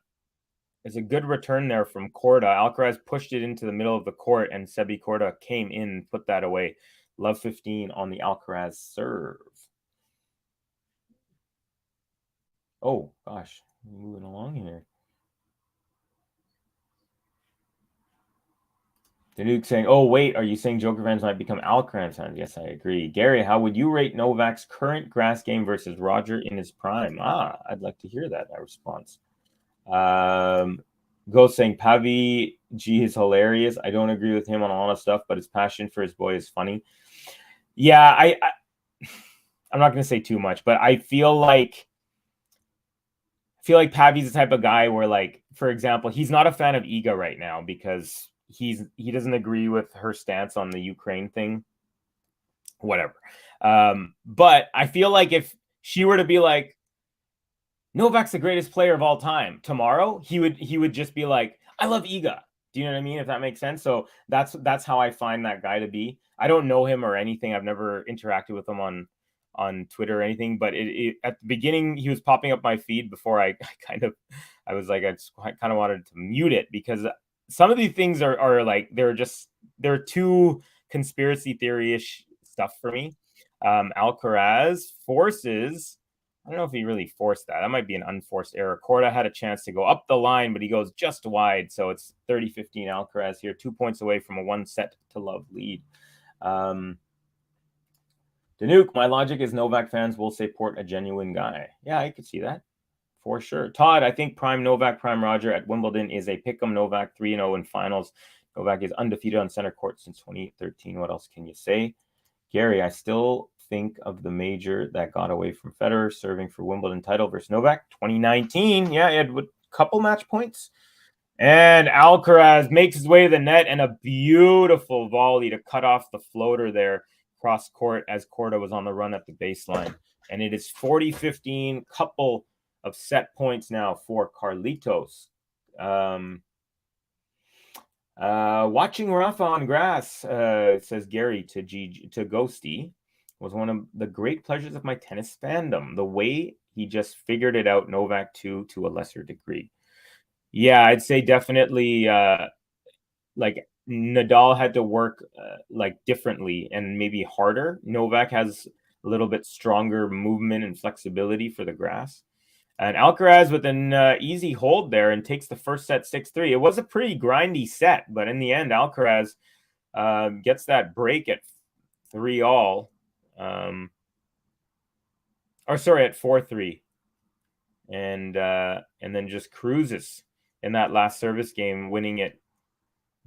is a good return there from KORDA. Alcaraz pushed it into the middle of the court, and Sebi KORDA came in and put that away. Love 15 on the Alcaraz serve. Oh gosh, moving along here. Danuke saying, oh, wait, are you saying Joker fans might become Alcaraz fans? Yes, I agree. Gary, how would you rate Novak's current grass game versus Roger in his prime? I'd like to hear that response. Ghost saying, Pavi G is hilarious. I don't agree with him on all that stuff, but his passion for his boy is funny. Yeah, I'm not going to say too much, but I feel like Pavi's the type of guy where, like, for example, he's not a fan of Iga right now because he doesn't agree with her stance on the Ukraine thing. Whatever. But I feel like if she were to be like, Novak's the greatest player of all time tomorrow, he would just be like, I love Iga. Do you know what I mean? If that makes sense. So that's how I find that guy to be. I don't know him or anything. I've never interacted with him on Twitter or anything, but at the beginning he was popping up my feed before I kind of wanted to mute it because some of these things are like they're too conspiracy theory-ish stuff for me. Alcaraz forces, I don't know if he really forced that. That might be an unforced error. KORDA had a chance to go up the line, but he goes just wide. So it's 30-15 Alcaraz here, 2 points away from a 1-set-to-love lead. Danuke, my logic is Novak fans will support a genuine guy. Yeah, I could see that for sure. Todd, I think prime Novak, prime Roger at Wimbledon is a pick'em. Novak 3-0 in finals. Novak is undefeated on center court since 2013. What else can you say? Gary, I still think of the major that got away from Federer serving for Wimbledon title versus Novak 2019. Yeah, he had a couple match points. And Alcaraz makes his way to the net and a beautiful volley to cut off the floater there cross court as KORDA was on the run at the baseline. And it is 40-15, couple of set points now for Carlitos. Watching Rafa on grass, says Gary to Ghosty, was one of the great pleasures of my tennis fandom. The way he just figured it out, Novak too, to a lesser degree. Yeah, I'd say definitely like Nadal had to work like differently and maybe harder. Novak has a little bit stronger movement and flexibility for the grass. And Alcaraz with an easy hold there and takes the first set 6-3. It was a pretty grindy set, but in the end, Alcaraz gets that break at 3-all. At 4-3. And then just cruises in that last service game, winning it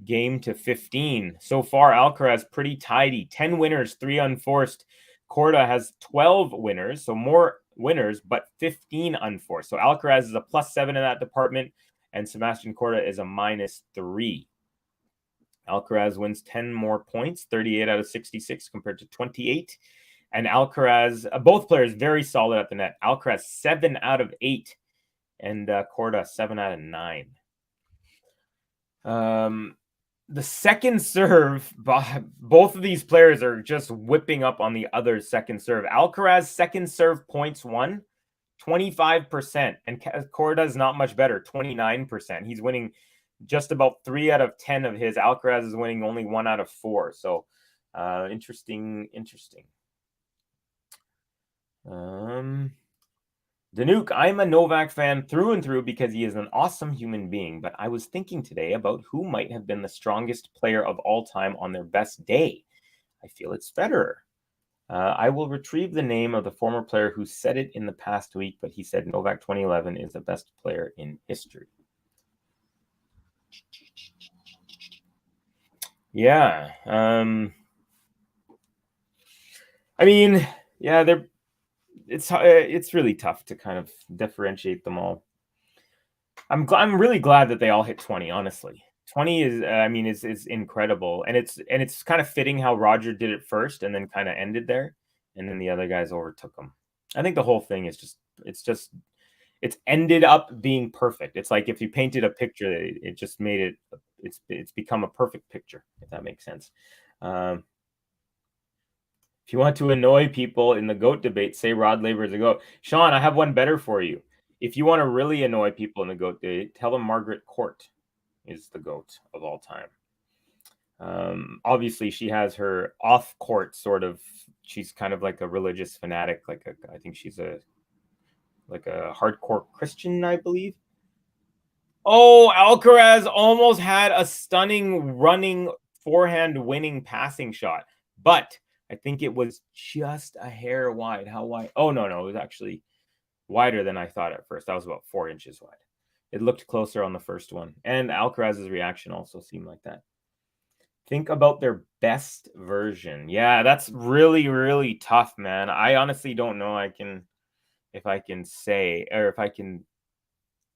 game to 15. So far, Alcaraz pretty tidy. 10 winners, 3 unforced. KORDA has 12 winners, so more winners, but 15 unforced. So Alcaraz is a +7 in that department, and Sebastian KORDA is a -3. Alcaraz wins 10 more points, 38 out of 66 compared to 28. And Alcaraz, both players very solid at the net. Alcaraz 7 out of 8, and KORDA 7 out of 9. The second serve, both of these players are just whipping up on the other's second serve. Alcaraz second serve points won, 25%, and KORDA is not much better, 29%. He's winning just about 3 out of 10 of his. Alcaraz is winning only 1 out of 4. So interesting. Danuke, I'm a Novak fan through and through because he is an awesome human being. But I was thinking today about who might have been the strongest player of all time on their best day. I feel it's Federer. I will retrieve the name of the former player who said it in the past week, but he said Novak 2011 is the best player in history. Yeah. I mean, yeah, it's really tough to kind of differentiate them all. I'm really glad that they all hit 20, honestly. 20 is incredible, and it's kind of fitting how Roger did it first and then kind of ended there, and then the other guys overtook him. I think the whole thing is it's ended up being perfect. It's like if you painted a picture, it just made it. It's become a perfect picture, if that makes sense. If you want to annoy people in the GOAT debate, say Rod Laver is a GOAT. Sean, I have one better for you. If you want to really annoy people in the GOAT debate, tell them Margaret Court is the GOAT of all time. Obviously, she has her off-court sort of. She's kind of like a religious fanatic. I think she's a hardcore Christian, I believe. Oh, Alcaraz almost had a stunning running forehand winning passing shot, but I think it was just a hair wide. How wide? Oh, no, it was actually wider than I thought at first. That was about 4 inches wide. It looked closer on the first one. And Alcaraz's reaction also seemed like that. Think about their best version. Yeah, that's really, really tough, man. I honestly don't know if I can say, or if I can.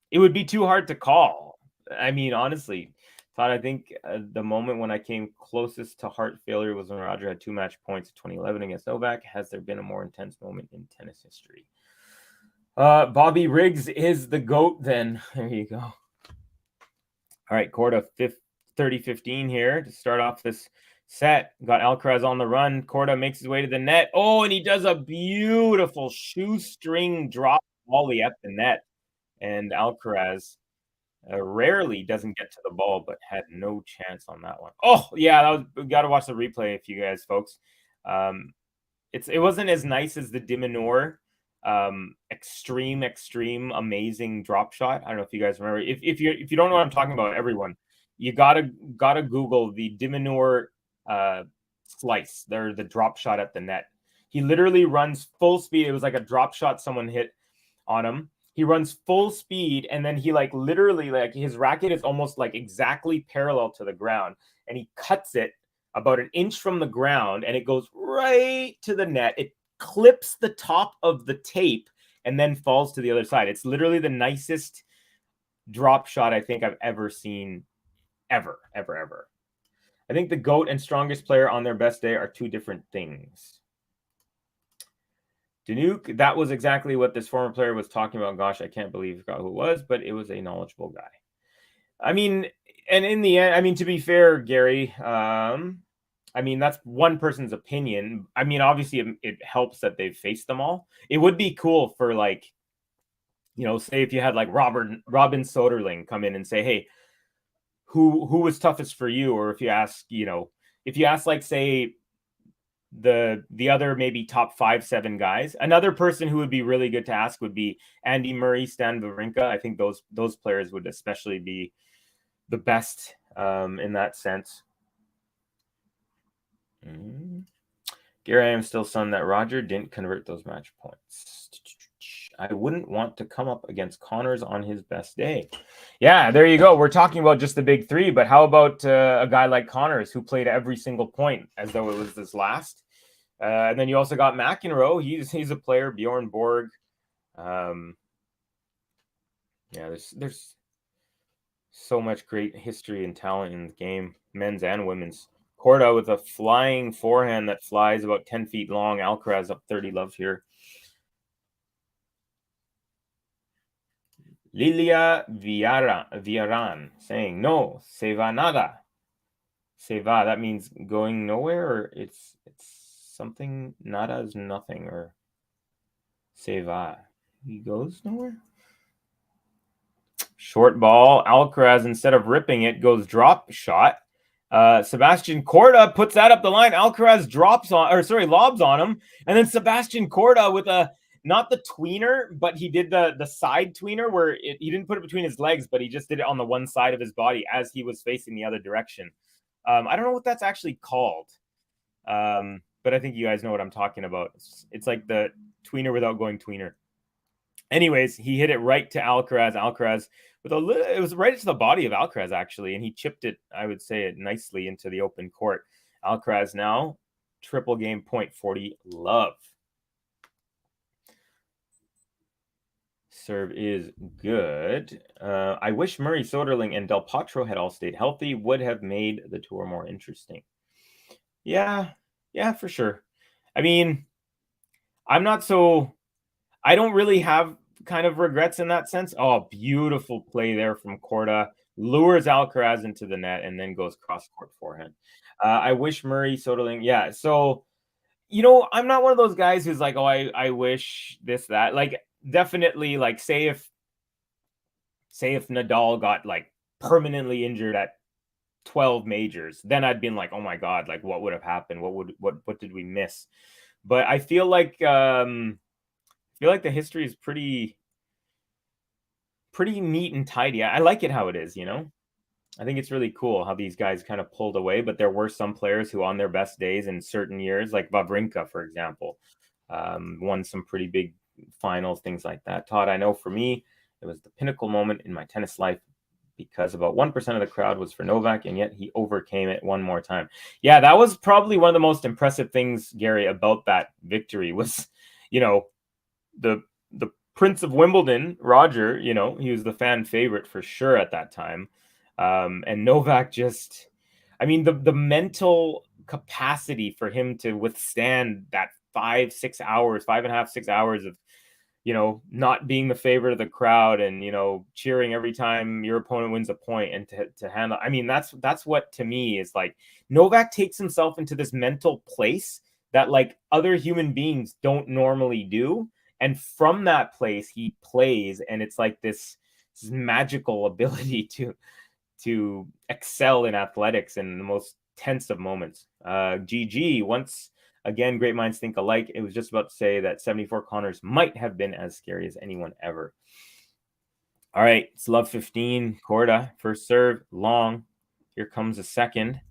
It would be too hard to call. I mean, honestly, I think the moment when I came closest to heart failure was when Roger had 2 match points in 2011 against Novak. Has there been a more intense moment in tennis history? Bobby Riggs is the GOAT then. There you go. All right, Korda 30-15 here to start off this set. Got Alcaraz on the run. Korda makes his way to the net. Oh, and he does a beautiful shoestring drop volley at the net. And Alcaraz rarely doesn't get to the ball, but had no chance on that one. Oh, yeah, we got to watch the replay if you guys, folks. It wasn't as nice as the Diminor extreme amazing drop shot. I don't know if you guys remember. If you don't know what I'm talking about, everyone, you gotta Google the Diminor slice. They're the drop shot at the net. He literally runs full speed. It was like a drop shot someone hit on him. He runs full speed, and then he literally his racket is almost exactly parallel to the ground, and he cuts it about an inch from the ground, and it goes right to the net. It clips the top of the tape and then falls to the other side. It's literally the nicest drop shot I think I've ever seen, ever. I think the GOAT and strongest player on their best day are two different things. Danuke, that was exactly what this former player was talking about. Gosh, I can't believe I forgot who it was, but it was a knowledgeable guy. I mean, and in the end, to be fair, Gary, that's one person's opinion. Obviously, it helps that they've faced them all. It would be cool for say if you had Robin Soderling come in and say, hey, who was toughest for you? Or if you ask, say the other maybe top 5-7 guys. Another person who would be really good to ask would be Andy Murray, Stan Wawrinka. I think those players would especially be the best in that sense. Gary, I am still stunned that Roger didn't convert those match points. I wouldn't want to come up against Connors on his best day. Yeah, there you go. We're talking about just the big three, but how about a guy like Connors who played every single point as though it was this last? And then you also got McEnroe. He's a player. Bjorn Borg. There's so much great history and talent in the game, men's and women's. Korda with a flying forehand that flies about 10 feet long. Alcaraz up 30 love here. Lilia Viaran saying, no, se va nada. Se va, that means going nowhere, or it's something, nada is nothing, or se va. He goes nowhere? Short ball. Alcaraz, instead of ripping it, goes drop shot. Sebastian KORDA puts that up the line. Alcaraz lobs on him. And then Sebastian KORDA with not the tweener, but he did the side tweener where he didn't put it between his legs, but he just did it on the one side of his body as he was facing the other direction. I don't know what that's actually called. But I think you guys know what I'm talking about. It's like the tweener without going tweener. Anyways, he hit it right to Alcaraz. Alcaraz it was right into the body of Alcaraz, actually, and he chipped it, I would say, it nicely into the open court. Alcaraz now, triple game point 40 love. Serve is good. I wish Murray, Soderling, and Del Potro had all stayed healthy. Would have made the tour more interesting. Yeah, for sure. I mean, I don't really have kind of regrets in that sense. Oh, beautiful play there from KORDA. Lures Alcaraz into the net and then goes cross-court forehand. I wish Murray, Soderling. Yeah, so, I'm not one of those guys who's like, oh, I wish this, that. Like, definitely, like, say if Nadal got, like, permanently injured at 12 majors, then I'd been like, oh my God, like, what would have happened? What did we miss? But I feel like the history is pretty neat and tidy. I like it how it is, I think it's really cool how these guys kind of pulled away, but there were some players who on their best days in certain years, like Wawrinka, for example, won some pretty big finals, things like that. Todd, I know for me, it was the pinnacle moment in my tennis life because about 1% of the crowd was for Novak, and yet he overcame it one more time. Yeah, that was probably one of the most impressive things, Gary, about that victory was, the Prince of Wimbledon, Roger, he was the fan favorite for sure at that time. And Novak just, I mean, the mental capacity for him to withstand that 5.5, 6 hours of, not being the favorite of the crowd and, cheering every time your opponent wins a point and to handle. I mean, that's what to me is like Novak takes himself into this mental place that like other human beings don't normally do. And from that place, he plays, and it's like this magical ability to excel in athletics in the most tense of moments. GG, once again, great minds think alike. It was just about to say that 74 Connors might have been as scary as anyone ever. All right, it's love 15. KORDA, first serve, long. Here comes a second.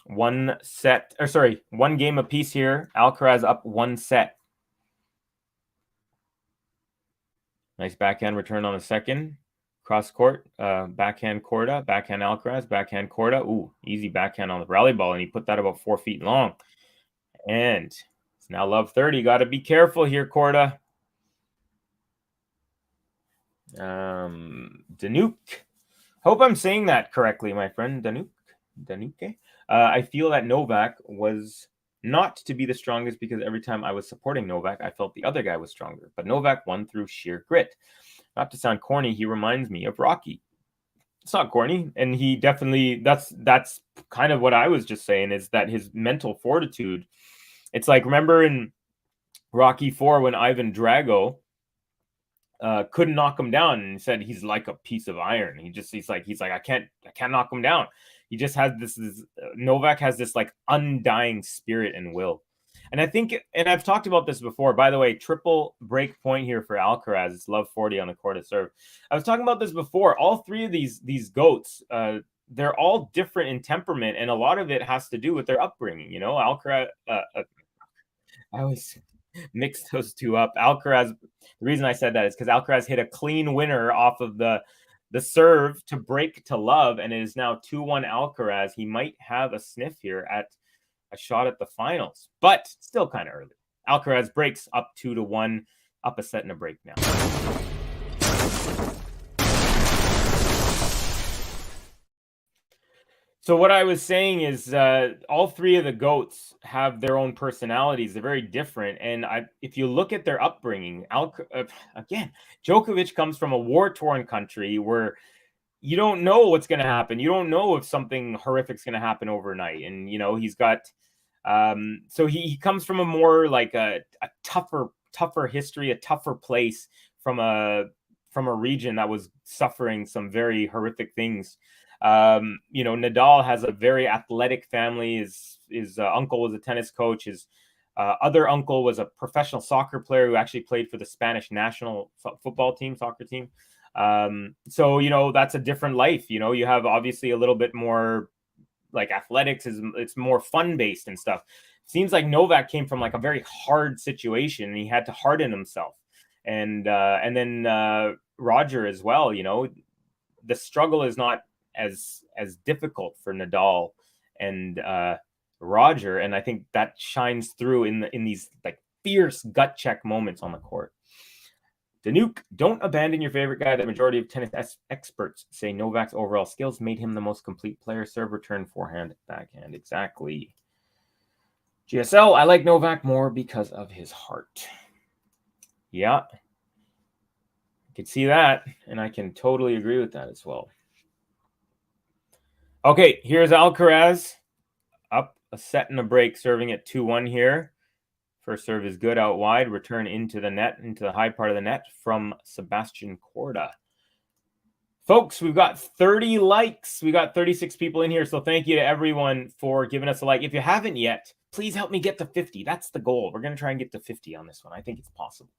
One game apiece here. Alcaraz up one set. Nice backhand return on the second. Cross court, backhand KORDA, backhand Alcaraz, backhand KORDA. Ooh, easy backhand on the rally ball, and he put that about 4 feet long. And it's now love 30. Got to be careful here, KORDA. Danuk. Hope I'm saying that correctly, my friend. Danuke. I feel that Novak was not to be the strongest because every time I was supporting Novak, I felt the other guy was stronger. But Novak won through sheer grit. Not to sound corny, he reminds me of Rocky. It's not corny, and he definitely, that's kind of what I was just saying, is that his mental fortitude. It's like, remember in Rocky 4 when Ivan Drago couldn't knock him down, and he said he's like a piece of iron. He's like I can't knock him down. He just has this Novak has this like undying spirit and will. And I think, and I've talked about this before, by the way, triple break point here for Alcaraz. It's love 40 on the court of serve. I was talking about this before. All three of these goats, they're all different in temperament, and a lot of it has to do with their upbringing. Alcaraz, I always mix those two up. Alcaraz, the reason I said that is because Alcaraz hit a clean winner off of the serve to break to love, and it is now 2-1 Alcaraz. He might have a sniff here at a shot at the finals, but still kind of early. Alcaraz breaks up 2-1, up a set and a break now. So what I was saying is all three of the GOATs have their own personalities. They're very different. And if you look at their upbringing, again, Djokovic comes from a war-torn country where you don't know what's going to happen. You don't know if something horrific is going to happen overnight. And, he's got so he comes from a more like a tougher history, a tougher place from a from a region that was suffering some very horrific things. Nadal has a very athletic family. His uncle was a tennis coach. His other uncle was a professional soccer player who actually played for the Spanish national soccer team. So that's a different life. You have obviously a little bit more like athletics. It's more fun based and stuff. Seems like Novak came from like a very hard situation and he had to harden himself. And then Roger as well. The struggle is not as difficult for Nadal and Roger, and I think that shines through in these like fierce gut check moments on the court. Danuke, don't abandon your favorite guy. The majority of tennis experts say Novak's overall skills made him the most complete player. Serve, return, forehand, backhand. Exactly. GSL, I like Novak more because of his heart. Yeah. I can see that, and I can totally agree with that as well. Okay, here's Alcaraz. Up a set and a break, serving at 2-1 here. First serve is good out wide. Return into the net, into the high part of the net from Sebastian Korda. Folks, we've got 30 likes. We got 36 people in here, so thank you to everyone for giving us a like. If you haven't yet, please help me get to 50. That's the goal. We're going to try and get to 50 on this one. I think it's possible.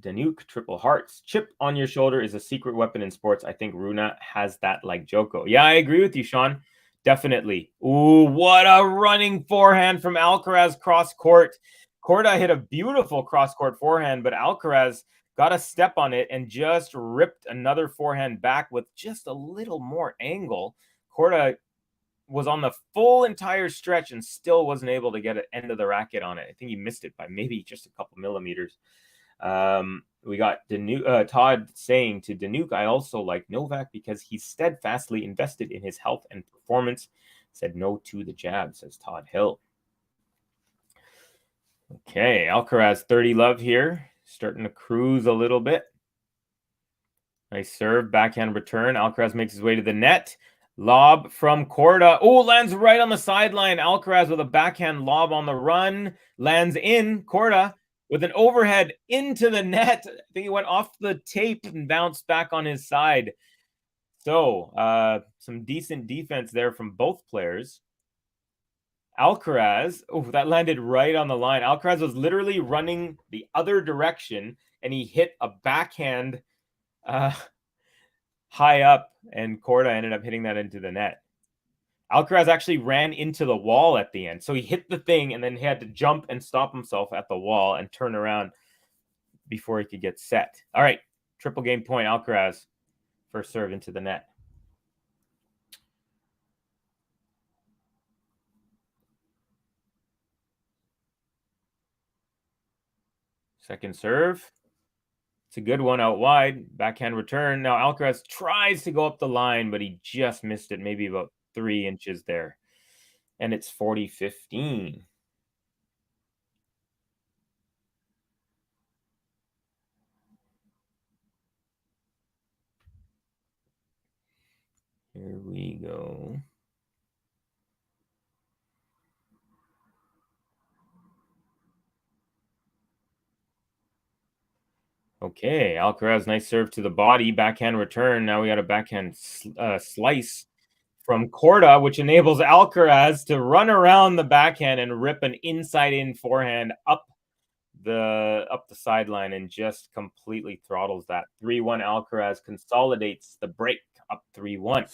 Danuke, triple hearts. Chip on your shoulder is a secret weapon in sports. I think Runa has that like Joko. Yeah, I agree with you, Sean. Definitely. Ooh, what a running forehand from Alcaraz cross court. Korda hit a beautiful cross court forehand, but Alcaraz got a step on it and just ripped another forehand back with just a little more angle. Korda was on the full entire stretch and still wasn't able to get an end of the racket on it. I think he missed it by maybe just a couple millimeters. We got Todd saying to Danuke, I also like Novak because he's steadfastly invested in his health and performance. Said no to the jab, says Todd Hill. Okay, Alcaraz 30 love here. Starting to cruise a little bit. Nice serve, backhand return. Alcaraz makes his way to the net. Lob from Korda. Oh, lands right on the sideline. Alcaraz with a backhand lob on the run. Lands in. Korda with an overhead into the net. I think he went off the tape and bounced back on his side. So, some decent defense there from both players. Alcaraz, oh, that landed right on the line. Alcaraz was literally running the other direction, and he hit a backhand high up, and Korda ended up hitting that into the net. Alcaraz actually ran into the wall at the end. So he hit the thing and then he had to jump and stop himself at the wall and turn around before he could get set. All right, triple game point, Alcaraz. First serve into the net. Second serve. It's a good one out wide. Backhand return. Now Alcaraz tries to go up the line, but he just missed it, maybe about 3 inches there. And it's 40-15. Here we go. Okay, Alcaraz, nice serve to the body. Backhand return. Now we got a backhand slice from Korda, which enables Alcaraz to run around the backhand and rip an inside-in forehand up the sideline and just completely throttles that. 3-1 Alcaraz consolidates the break, up 3-1.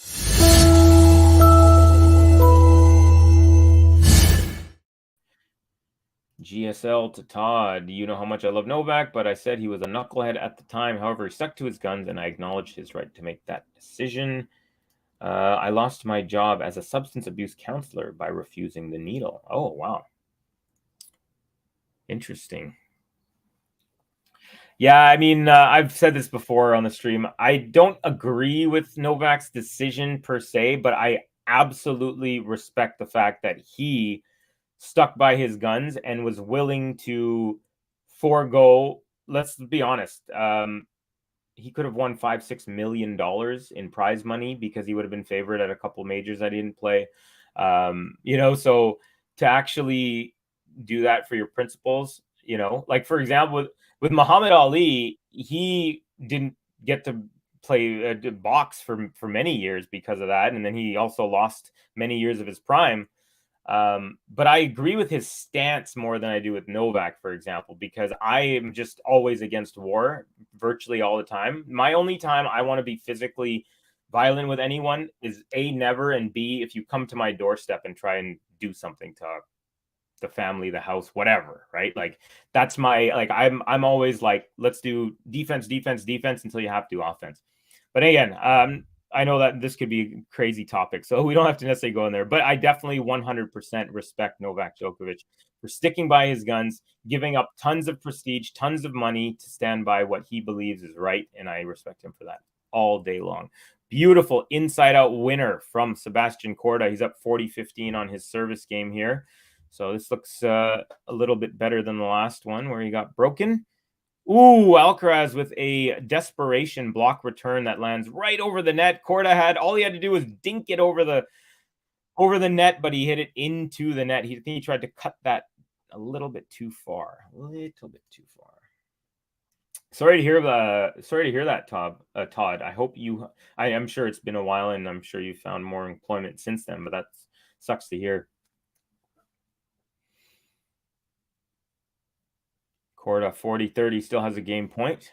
GSL to Todd. You know how much I love Novak, but I said he was a knucklehead at the time. However, he stuck to his guns, and I acknowledged his right to make that decision. I lost my job as a substance abuse counselor by refusing the needle. Oh, wow. Interesting. Yeah, I mean, I've said this before on the stream. I don't agree with Novak's decision per se, but I absolutely respect the fact that he stuck by his guns and was willing to forego, let's be honest, he could have won $5-6 million in prize money because he would have been favored at a couple majors that he didn't play. So to actually do that for your principles, You know, like for example, with Muhammad Ali, he didn't get to play box for many years because of that, and then he also lost many years of his prime. But I agree with his stance more than I do with Novak, for example, because I am just always against war virtually all the time. My only time I want to be physically violent with anyone is A, never, and B, if you come to my doorstep and try and do something to the family, the house, whatever, right? Like that's my, like, I'm always like, let's do defense until you have to offense. But again, I know that this could be a crazy topic, so we don't have to necessarily go in there, but I definitely 100% respect Novak Djokovic for sticking by his guns, giving up tons of prestige, tons of money to stand by what he believes is right, and I respect him for that all day long. Beautiful inside-out winner from Sebastian Korda. He's up 40-15 on his service game here. So this looks a little bit better than the last one where he got broken. Ooh, Alcaraz with a desperation block return that lands right over the net. Korda had all he had to do was dink it over the net, but he hit it into the net. He tried to cut that a little bit too far. Sorry to hear that, Todd. I hope I'm sure it's been a while, and I'm sure you found more employment since then, but that sucks to hear. Korda 40-30 still has a game point.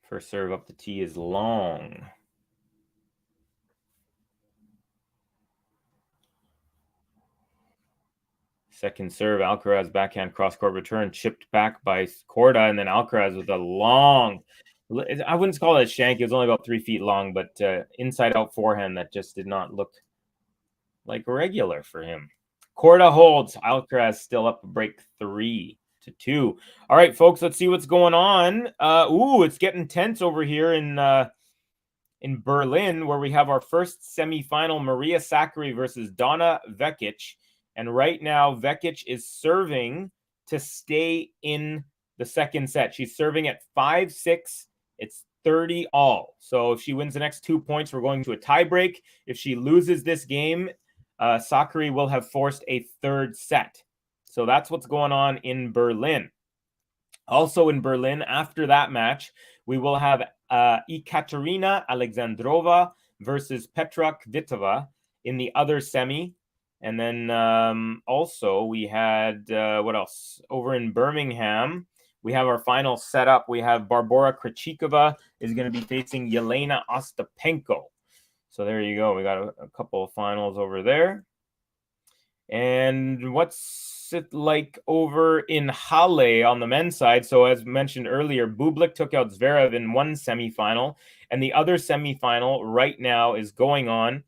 First serve up the tee is long. Second serve, Alcaraz backhand cross-court return, chipped back by Korda, and then Alcaraz with a long, I wouldn't call it a shank, it was only about 3 feet long, but inside-out forehand that just did not look like regular for him. Korda holds, Alcaraz still up a break 3-2. All right, folks, let's see what's going on. It's getting tense over here in Berlin, where we have our first semifinal, Maria Sakkari versus Donna Vekic. And right now, Vekic is serving to stay in the second set. She's serving at 5-6. It's 30 all. So if she wins the next 2 points, we're going to a tiebreak. If she loses this game, Sakkari will have forced a third set. So that's what's going on in Berlin. Also in Berlin, after that match, we will have Ekaterina Alexandrova versus Petra Kvitova in the other semi. And then also we had, what else? Over in Birmingham, we have our final setup. We have Barbora Krejcikova is going to be facing Yelena Ostapenko. So there you go. We got a couple of finals over there. And what's it like over in Halle on the men's side? So as mentioned earlier, Bublik took out Zverev in one semifinal, and the other semifinal right now is going on.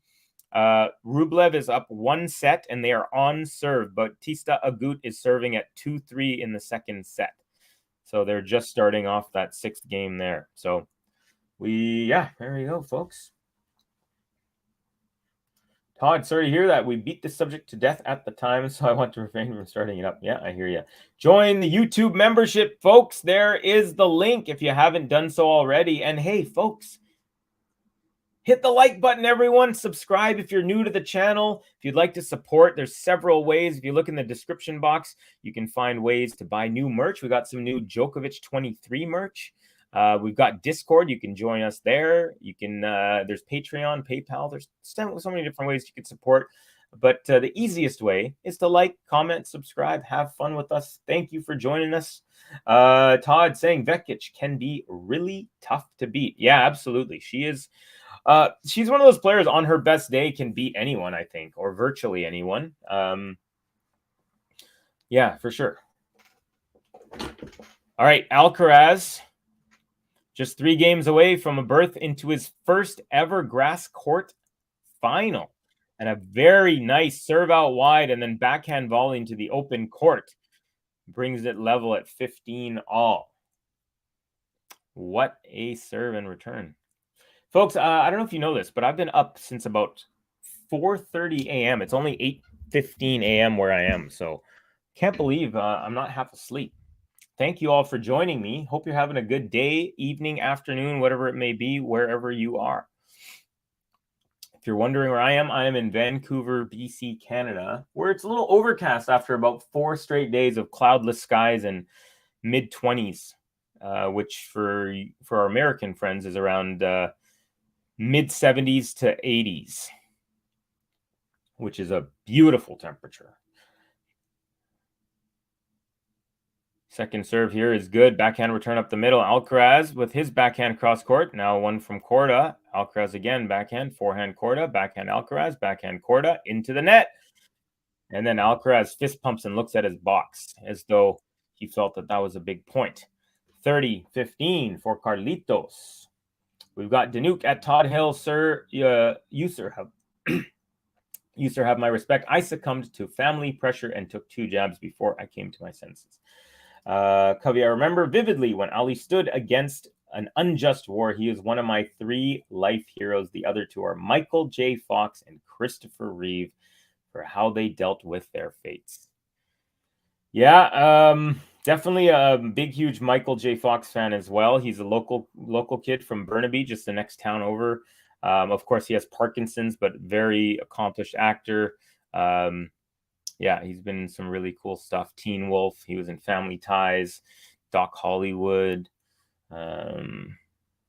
Rublev is up 1 set, and they are on serve. Bautista Agut is serving at 2-3 in the second set. So they're just starting off that 6th game there. So there you go, folks. Todd, sorry to hear that. We beat this subject to death at the time, so I want to refrain from starting it up. Yeah, I hear you. Join the YouTube membership, folks. There is the link if you haven't done so already. And hey, folks, hit the like button, everyone. Subscribe if you're new to the channel. If you'd like to support, there's several ways. If you look in the description box, you can find ways to buy new merch. We got some new Djokovic 23 merch. We've got Discord. You can join us there. You can, there's Patreon, PayPal. There's so many different ways you can support. But the easiest way is to like, comment, subscribe, have fun with us. Thank you for joining us. Todd saying Vekic can be really tough to beat. Yeah, absolutely. She is. She's one of those players on her best day can beat anyone, I think, or virtually anyone. Yeah, for sure. All right, Alcaraz, just 3 games away from a berth into his first ever grass court final. And a very nice serve out wide and then backhand volley into the open court. Brings it level at 15 all. What a serve and return. Folks, I don't know if you know this, but I've been up since about 4:30 a.m. It's only 8:15 a.m. where I am. So can't believe I'm not half asleep. Thank you all for joining me. Hope you're having a good day, evening, afternoon, whatever it may be, wherever you are. If you're wondering where I am in Vancouver, BC, Canada, where it's a little overcast after about 4 straight days of cloudless skies and mid-20s, which for our American friends is around mid-70s to 80s, which is a beautiful temperature. Second serve here is good. Backhand return up the middle. Alcaraz with his backhand cross court. Now one from Korda. Alcaraz again, backhand, forehand Korda, backhand Alcaraz, backhand Korda into the net. And then Alcaraz fist pumps and looks at his box as though he felt that was a big point. 30-15 for Carlitos. We've got Danuk at Todd Hill. Sir, you sir have my respect. I succumbed to family pressure and took 2 jabs before I came to my senses. Covey, I remember vividly when Ali stood against an unjust war. He is one of my 3 life heroes. The other 2 are Michael J. Fox and Christopher Reeve for how they dealt with their fates. Yeah, definitely a big, huge Michael J. Fox fan as well. He's a local kid from Burnaby, just the next town over. Of course, he has Parkinson's, but very accomplished actor. Yeah, he's been in some really cool stuff. Teen Wolf. He was in Family Ties, Doc Hollywood. What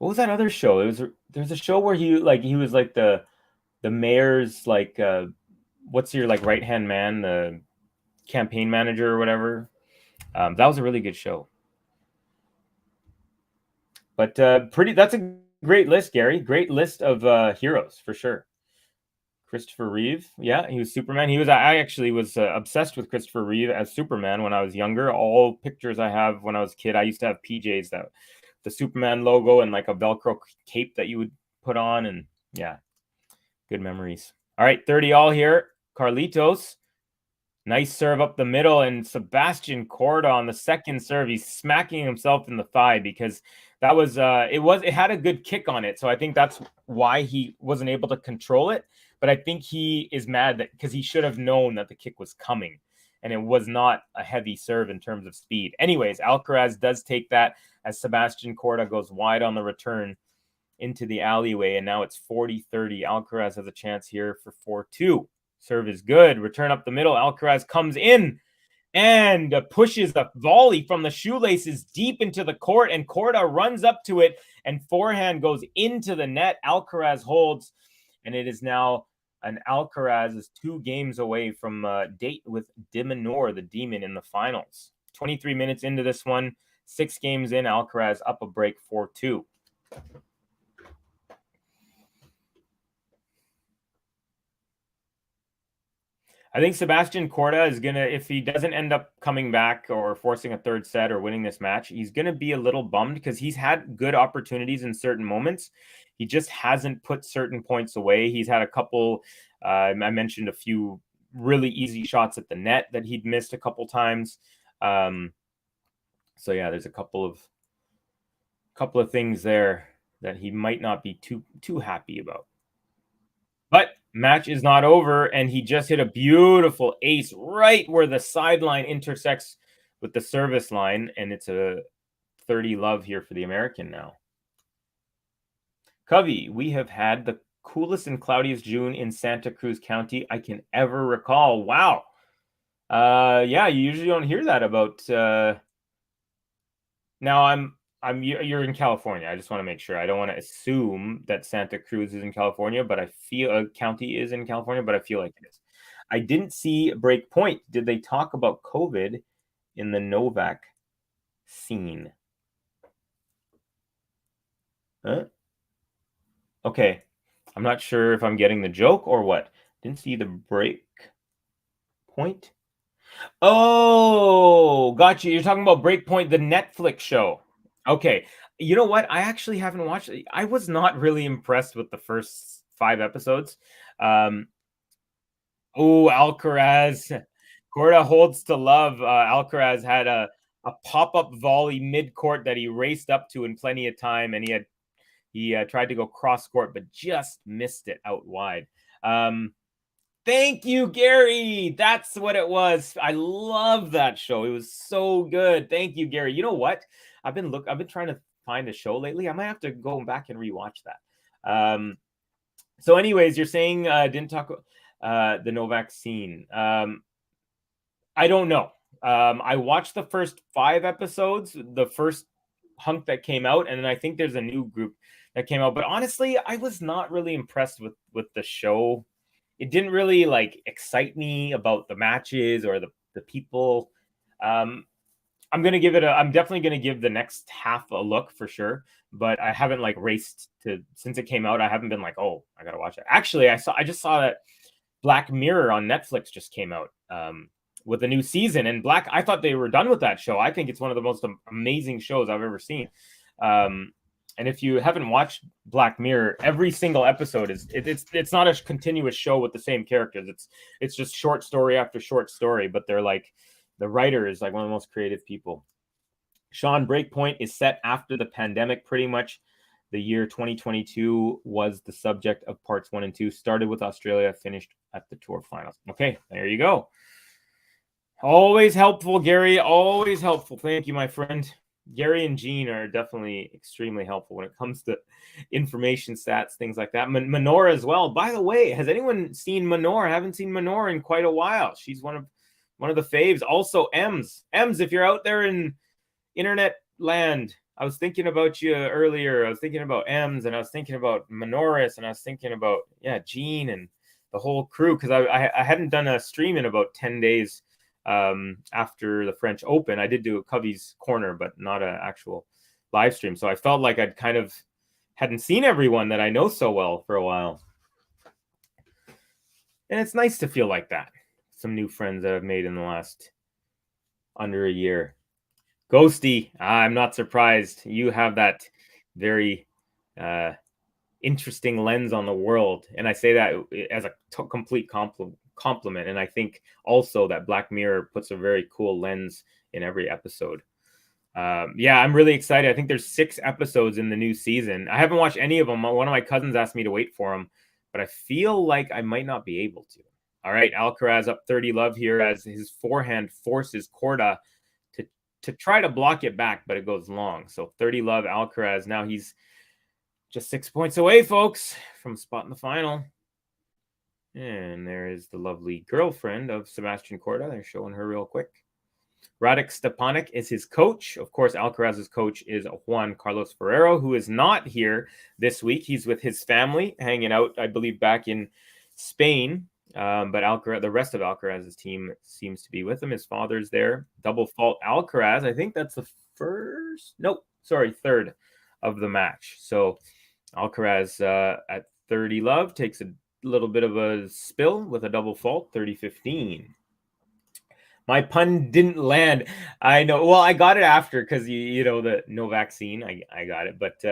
was that other show? There's a show where he was like the mayor's what's your right hand man, the campaign manager or whatever. That was a really good show. But that's a great list, Gary. Great list of heroes for sure. Christopher Reeve, yeah, he was Superman. I actually was obsessed with Christopher Reeve as Superman when I was younger. All pictures I have when I was a kid, I used to have PJs that the Superman logo and like a Velcro cape that you would put on, and yeah, good memories. All right, 30 all here. Carlitos, nice serve up the middle, and Sebastian Korda on the second serve. He's smacking himself in the thigh because that was it had a good kick on it, so I think that's why he wasn't able to control it. But I think he is mad because he should have known that the kick was coming, and it was not a heavy serve in terms of speed. Anyways, Alcaraz does take that as Sebastian Korda goes wide on the return into the alleyway, and now it's 40-30. Alcaraz has a chance here for 4-2. Serve is good. Return up the middle. Alcaraz comes in and pushes a volley from the shoelaces deep into the court, and Korda runs up to it, and forehand goes into the net. Alcaraz holds, and it is now an Alcaraz is 2 games away from date with Diminor, the Demon, in the finals. 23 minutes into this one, 6 games in, Alcaraz up a break 4-2. I think Sebastian Korda is going to, if he doesn't end up coming back or forcing a third set or winning this match, he's going to be a little bummed because he's had good opportunities in certain moments. He just hasn't put certain points away. He's had a couple, I mentioned a few really easy shots at the net that he'd missed a couple times. So yeah, there's a couple of things there that he might not be too happy about. But match is not over, and he just hit a beautiful ace right where the sideline intersects with the service line, and it's a 30 love here for the American now. Covey, we have had the coolest and cloudiest June in Santa Cruz County I can ever recall. Wow. Yeah, you usually don't hear that about now you're in California. I just want to make sure. I don't want to assume that Santa Cruz is in California, but I feel a county is in California, but I feel like it is. I didn't see Break Point. Did they talk about COVID in the Novak scene? Huh? Okay. I'm not sure if I'm getting the joke or what. Didn't see the Break Point. Oh, got you. You're talking about Break Point, the Netflix show. Okay. You know what? I actually haven't watched it. I was not really impressed with the first 5 episodes. Alcaraz. Korda holds to love. Alcaraz had a pop-up volley mid-court that he raced up to in plenty of time, and he tried to go cross-court, but just missed it out wide. Thank you, Gary. That's what it was. I love that show. It was so good. Thank you, Gary. You know what? I've been trying to find a show lately. I might have to go back and rewatch that. So anyways, you're saying didn't talk the Novak scene. I don't know. I watched the first 5 episodes, the first hunk that came out, and then I think there's a new group that came out. But honestly, I was not really impressed with the show. It didn't really like excite me about the matches or the people. I'm definitely gonna give the next half a look for sure. But I haven't like raced to since it came out. I haven't been like, oh, I gotta watch it. Actually, I just saw that Black Mirror on Netflix just came out. With a new season, and I thought they were done with that show. I think it's one of the most amazing shows I've ever seen. And if you haven't watched Black Mirror, every single episode it's not a continuous show with the same characters. It's just short story after short story, but they're like the writer is like one of the most creative people. Sean, Breakpoint is set after the pandemic pretty much. The year 2022 was the subject of parts 1 and 2. Started with Australia, finished at the tour finals. Okay, there you go. Always helpful, Gary. Always helpful. Thank you, my friend. Gary and Gene are definitely extremely helpful when it comes to information, stats, things like that. Manor as well. By the way, has anyone seen Manor? I haven't seen Manor in quite a while. She's one of the faves. Also, Ems, if you're out there in internet land, I was thinking about you earlier. I was thinking about Ems, and I was thinking about Manoris, and I was thinking about Gene and the whole crew, because I hadn't done a stream in about 10 days. After the French Open. I did do a Covey's Corner, but not an actual live stream. So I felt like I'd kind of hadn't seen everyone that I know so well for a while. And it's nice to feel like that. Some new friends that I've made in the last under a year. Ghosty, I'm not surprised. You have that very interesting lens on the world. And I say that as a complete compliment. And I think also that Black Mirror puts a very cool lens in every episode. I'm really excited. I think there's 6 episodes in the new season. I haven't watched any of them. One of my cousins asked me to wait for them, but I feel like I might not be able to. All right, Alcaraz up 30 love here as his forehand forces Korda to try to block it back, but it goes long. So 30 love Alcaraz. Now he's just 6 points away, folks, from spot in the final. And there is the lovely girlfriend of Sebastian Korda. They're showing her real quick. Radek Stepanek is his coach. Of course, Alcaraz's coach is Juan Carlos Ferrero, who is not here this week. He's with his family, hanging out, I believe, back in Spain. But the rest of Alcaraz's team seems to be with him. His father's there. Double fault Alcaraz. I think that's the third of the match. So Alcaraz at 30 love takes a little bit of a spill with a double fault, 30-15. My pun didn't land. I know. Well, I got it after because you know the no vaccine. I got it, but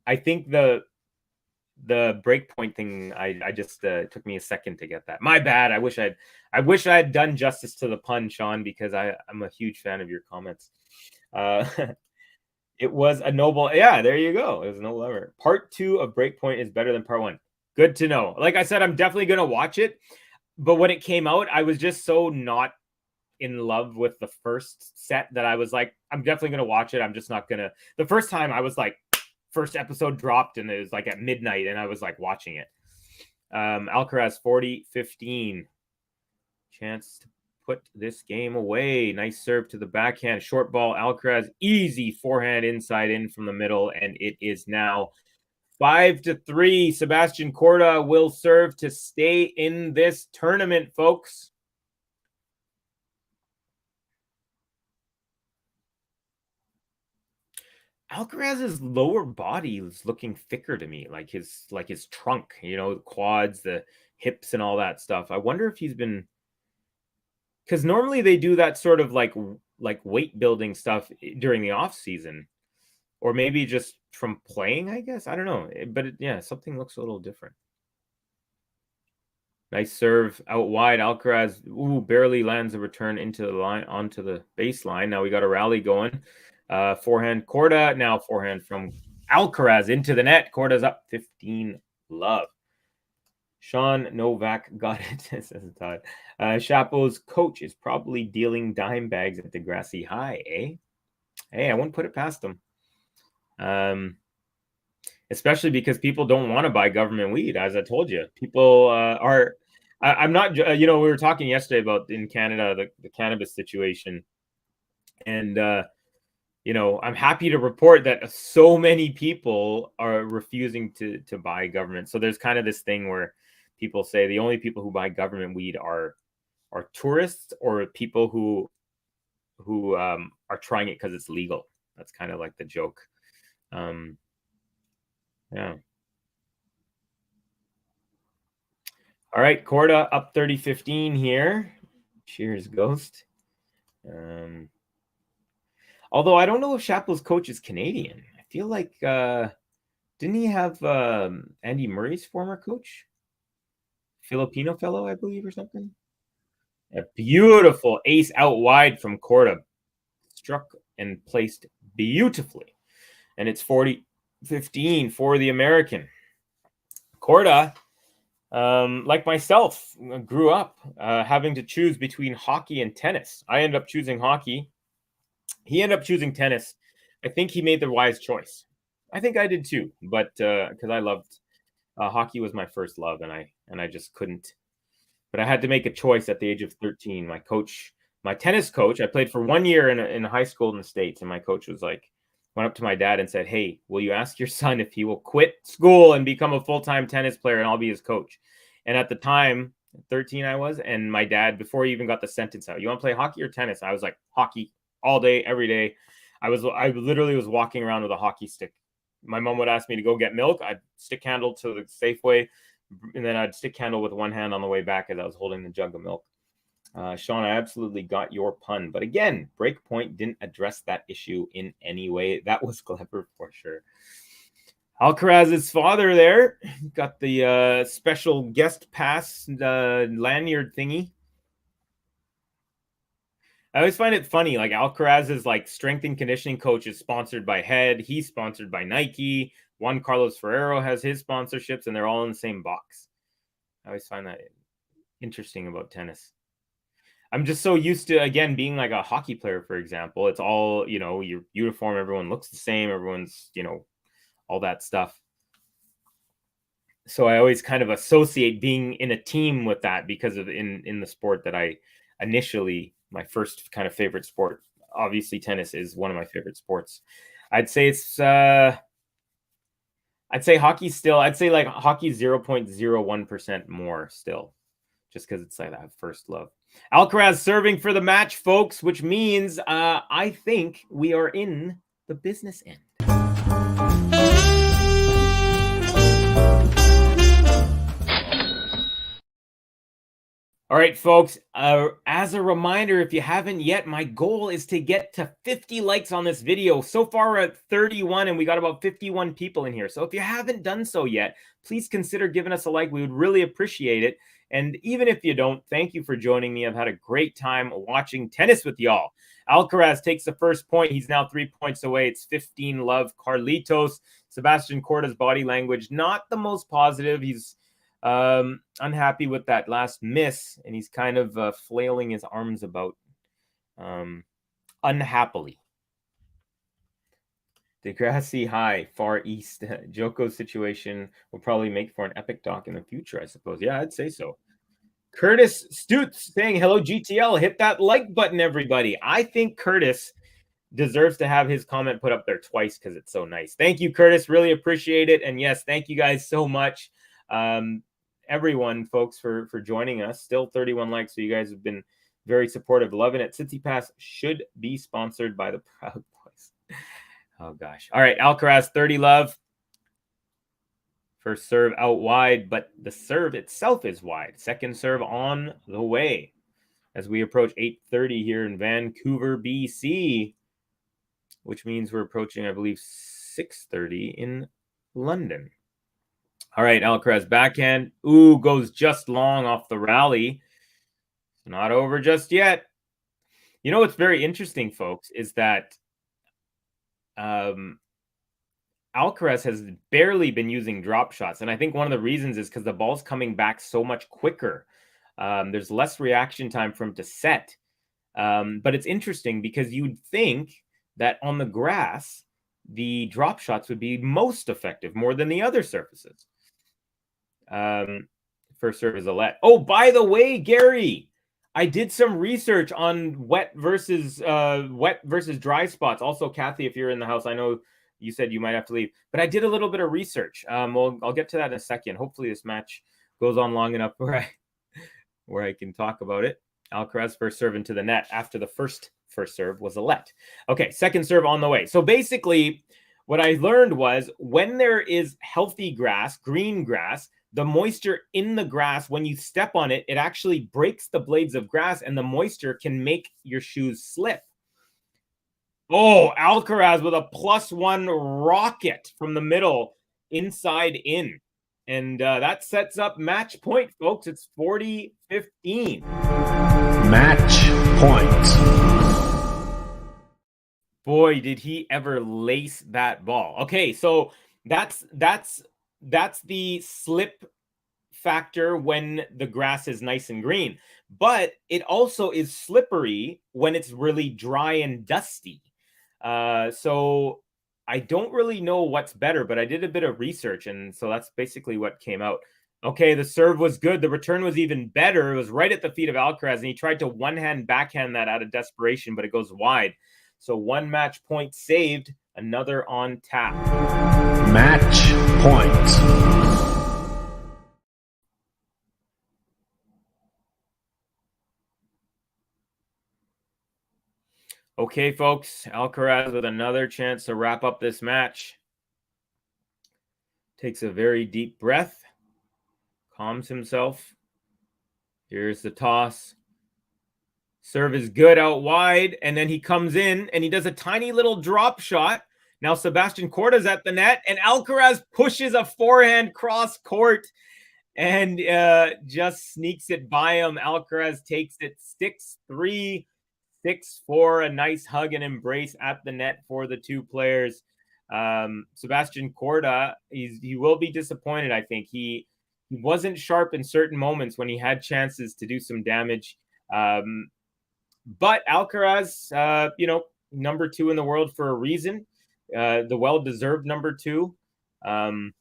I think the breakpoint thing. I just took me a second to get that. My bad. I wish I had done justice to the pun, Sean, because I'm a huge fan of your comments. It was a noble. Yeah, there you go. It was a noble ever. Part 2 of Breakpoint is better than part 1. Good to know. Like I said, I'm definitely going to watch it. But when it came out, I was just so not in love with the first set that I was like, I'm definitely going to watch it. I'm just not going to. The first time I was like, first episode dropped and it was like at midnight and I was like watching it. Alcaraz 40-15. Chance to put this game away. Nice serve to the backhand. Short ball. Alcaraz, easy forehand inside in from the middle. And it is now 5-3. Sebastian Korda will serve to stay in this tournament, folks. Alcaraz's lower body is looking thicker to me, like his trunk, you know, the quads, the hips, and all that stuff. I wonder if he's been, because normally they do that sort of like weight building stuff during the off season. Or maybe just from playing, I guess. I don't know. But something looks a little different. Nice serve out wide. Alcaraz barely lands a return into the line, onto the baseline. Now we got a rally going. Forehand Korda. Now forehand from Alcaraz into the net. Korda's up 15 love. Sean Novak got it, says Todd. Chapeau's coach is probably dealing dime bags at the grassy high, eh? Hey, I wouldn't put it past him. especially because people don't want to buy government weed. As I told you, people are. I'm not. We were talking yesterday about in Canada the cannabis situation, and I'm happy to report that so many people are refusing to buy government. So there's kind of this thing where people say the only people who buy government weed are tourists or people who are trying it because it's legal. That's kind of like the joke. Yeah. All right, KORDA up 30-15 here. Cheers, Ghost. Although I don't know if Chappell's coach is Canadian. I feel like didn't he have Andy Murray's former coach? Filipino fellow, I believe, or something. A beautiful ace out wide from KORDA. Struck and placed beautifully. And it's 40-15 for the American. KORDA, like myself, grew up having to choose between hockey and tennis. I ended up choosing hockey. He ended up choosing tennis. I think he made the wise choice. I think I did too, but because I loved hockey was my first love, and I just couldn't. But I had to make a choice at the age of 13. My tennis coach, I played for 1 year in high school in the States, and my coach went up to my dad and said, "Hey, will you ask your son if he will quit school and become a full-time tennis player, and I'll be his coach?" And at the time, 13 I was, and my dad, before he even got the sentence out, "You want to play hockey or tennis?" I was like, "Hockey all day, every day." I literally was walking around with a hockey stick. My mom would ask me to go get milk. I'd stick handle to the Safeway, and then I'd stick handle with one hand on the way back as I was holding the jug of milk. Sean, I absolutely got your pun. But again, Breakpoint didn't address that issue in any way. That was clever for sure. ALCARAZ's father there got the special guest pass lanyard thingy. I always find it funny, like ALCARAZ's strength and conditioning coach is sponsored by Head. He's sponsored by Nike. Juan Carlos Ferrero has his sponsorships, and they're all in the same box. I always find that interesting about tennis. I'm just so used to, again, being like a hockey player, for example. It's all, your uniform, everyone looks the same, everyone's, all that stuff. So I always kind of associate being in a team with that because of in the sport that I initially, my first kind of favorite sport. Obviously, tennis is one of my favorite sports. I'd say hockey still. I'd say hockey 0.01% more still, just because it's like that first love. ALCARAZ serving for the match, folks, which means I think we are in the business end. All right, folks, as a reminder, if you haven't yet, my goal is to get to 50 likes on this video. So far, we're at 31, and we got about 51 people in here. So if you haven't done so yet, please consider giving us a like. We would really appreciate it. And even if you don't, thank you for joining me. I've had a great time watching tennis with y'all. ALCARAZ takes the first point. He's now 3 points away. It's 15-love. Carlitos. Sebastian KORDA's body language, not the most positive. He's unhappy with that last miss, and he's kind of flailing his arms about unhappily. Degrassi High, Far East. Joko's situation will probably make for an epic doc in the future, I suppose. Yeah, I'd say so. Curtis Stutz saying, "Hello, GTL. Hit that like button, everybody." I think Curtis deserves to have his comment put up there twice because it's so nice. Thank you, Curtis. Really appreciate it. And yes, thank you guys so much. Everyone, folks, for joining us. Still 31 likes, so you guys have been very supportive. Loving it. Cincy Pass should be sponsored by the Proud Boys. Oh, gosh. All right, ALCARAZ, 30 love. First serve out wide, but the serve itself is wide. Second serve on the way as we approach 8:30 here in Vancouver, BC, which means we're approaching, I believe, 6:30 in London. All right, ALCARAZ backhand. Ooh, goes just long off the rally. It's not over just yet. You know what's very interesting, folks, is that ALCARAZ has barely been using drop shots. And I think one of the reasons is because the ball's coming back so much quicker. There's less reaction time for him to set. But it's interesting because you'd think that on the grass, the drop shots would be most effective, more than the other surfaces. First serve is a let. Oh, by the way, Gary, I did some research on wet versus dry spots. Also, Kathy, if you're in the house, I know you said you might have to leave, but I did a little bit of research. I'll get to that in a second. Hopefully this match goes on long enough where I can talk about it. Alcaraz first serve into the net after the first serve was a let. Okay, second serve on the way. So basically what I learned was when there is healthy grass, green grass, the moisture in the grass, when you step on it, it actually breaks the blades of grass and the moisture can make your shoes slip. Oh, Alcaraz with a +1 rocket from the middle, inside in. And that sets up match point, folks. It's 40-15. Match point. Boy, did he ever lace that ball. Okay, so that's the slip factor when the grass is nice and green. But it also is slippery when it's really dry and dusty. So I don't really know what's better, but I did a bit of research, and so that's basically what came out. Okay, the serve was good. The return was even better. It was right at the feet of Alcaraz, and he tried to one-hand backhand that out of desperation, but it goes wide. So one match point saved, another on tap. Match point. Okay, folks, Alcaraz with another chance to wrap up this match. Takes a very deep breath, calms himself. Here's the toss. Serve is good out wide, and then he comes in, and he does a tiny little drop shot. Now Sebastian KORDA's at the net, and Alcaraz pushes a forehand cross court and just sneaks it by him. Alcaraz takes it 6-3. 6-4, a nice hug and embrace at the net for the two players. Sebastian KORDA, he will be disappointed, I think. He wasn't sharp in certain moments when he had chances to do some damage. But Alcaraz, number 2 in the world for a reason. The well-deserved number 2. Good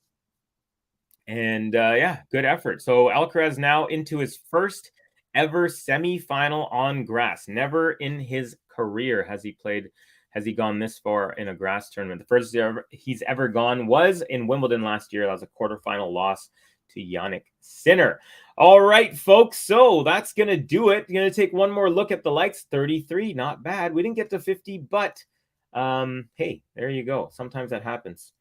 effort. So Alcaraz now into his first ever semi-final on grass. Never in his career has he gone this far in a grass tournament. The first he's ever gone was in Wimbledon last year. That was a quarterfinal loss to Yannick Sinner. All right, folks. So that's going to do it. Going to take one more look at the likes. 33, not bad. We didn't get to 50, but hey, there you go. Sometimes that happens.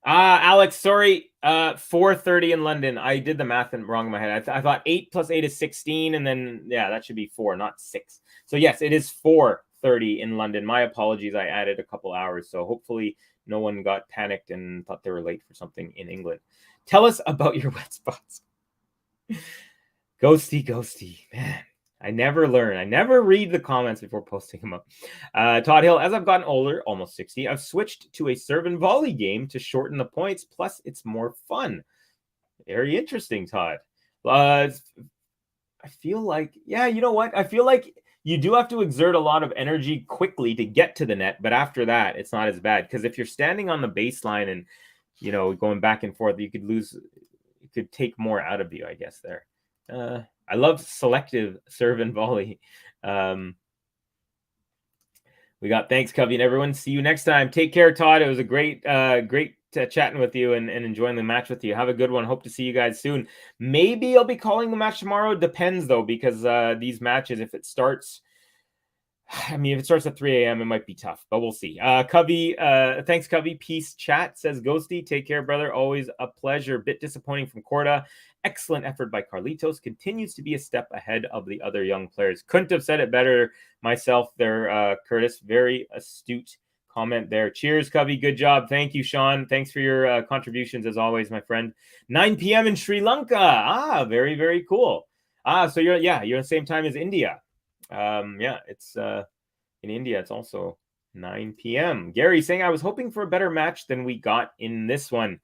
Alex, sorry, 4:30 in London. I did the math wrong in my head. I thought 8 + 8 is 16, and then, yeah, that should be 4, not 6. So, yes, it is 4:30 in London. My apologies. I added a couple hours, so hopefully no one got panicked and thought they were late for something in England. Tell us about your wet spots. Ghosty, man. I never learn. I never read the comments before posting them up. Todd Hill, as I've gotten older, almost 60, I've switched to a serve and volley game to shorten the points. Plus, it's more fun. Very interesting, Todd. I feel like, yeah, you know what? I feel like you do have to exert a lot of energy quickly to get to the net. But after that, it's not as bad. Because if you're standing on the baseline and, going back and forth, you could take more out of you, I guess, there. I love selective serve and volley. We got thanks, Covey, and everyone. See you next time. Take care, Todd. It was a great chatting with you and enjoying the match with you. Have a good one. Hope to see you guys soon. Maybe I'll be calling the match tomorrow. Depends, though, because these matches, if it starts at 3 a.m., it might be tough, but we'll see. Covey, thanks, Covey. Peace chat, says Ghosty. Take care, brother. Always a pleasure. Bit disappointing from KORDA. Excellent effort by Carlitos. Continues to be a step ahead of the other young players. Couldn't have said it better myself there, Curtis. Very astute comment there. Cheers, Covey. Good job. Thank you, Sean. Thanks for your contributions, as always, my friend. 9 p.m. in Sri Lanka. Very, very cool. So you're the same time as India. It's in India. It's also 9 p.m. Gary saying, I was hoping for a better match than we got in this one.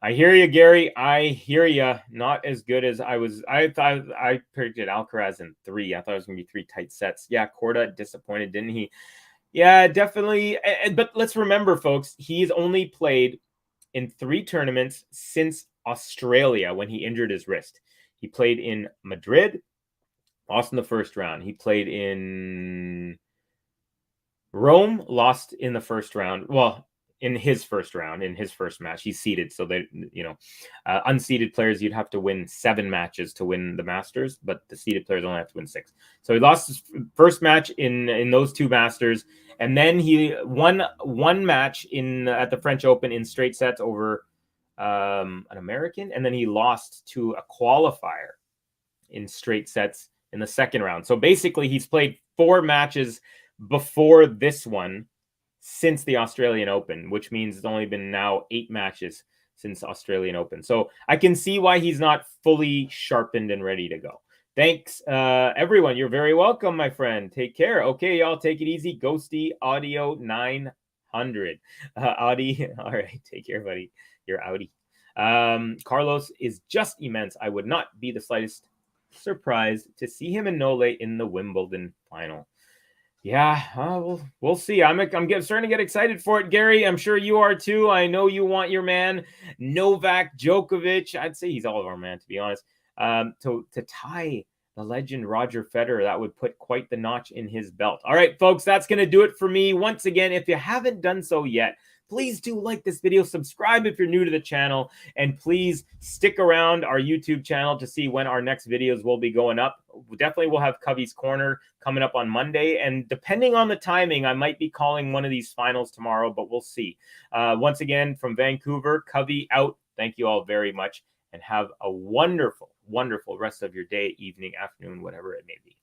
I hear you, Gary. I hear you. Not as good as I was. I thought I predicted Alcaraz in 3. I thought it was going to be 3 tight sets. Yeah, KORDA disappointed, didn't he? Yeah, definitely. But let's remember, folks, he's only played in 3 tournaments since Australia when he injured his wrist. He played in Madrid, lost in the first round. He played in Rome, lost in the first round. Well, in his first round, in his first match, he's seeded. So they, unseeded players, you'd have to win 7 matches to win the Masters, but the seeded players only have to win 6. So he lost his first match in those 2 Masters, and then he won 1 match at the French Open in straight sets over an American, and then he lost to a qualifier in straight sets in the second round. So basically, he's played 4 matches before this one since the Australian Open, which means it's only been now 8 matches since Australian Open. So I can see why he's not fully sharpened and ready to go. Thanks, everyone. You're very welcome, my friend. Take care. Okay, y'all, take it easy. Ghosty Audio 900. Audi, all right, take care, buddy. You're Audi. Carlos is just immense. I would not be the slightest surprised to see him and Nole in the Wimbledon final. Yeah, we'll see. I'm starting to get excited for it, Gary. I'm sure you are too. I know you want your man Novak Djokovic. I'd say he's all of our man, to be honest. To tie the legend Roger Federer. That would put quite the notch in his belt. All right, folks, that's going to do it for me. Once again, if you haven't done so yet, please do like this video, subscribe if you're new to the channel, and please stick around our YouTube channel to see when our next videos will be going up. Definitely we'll have Covey's Corner coming up on Monday, and depending on the timing, I might be calling one of these finals tomorrow, but we'll see. Once again, from Vancouver, Covey out. Thank you all very much, and have a wonderful, wonderful rest of your day, evening, afternoon, whatever it may be.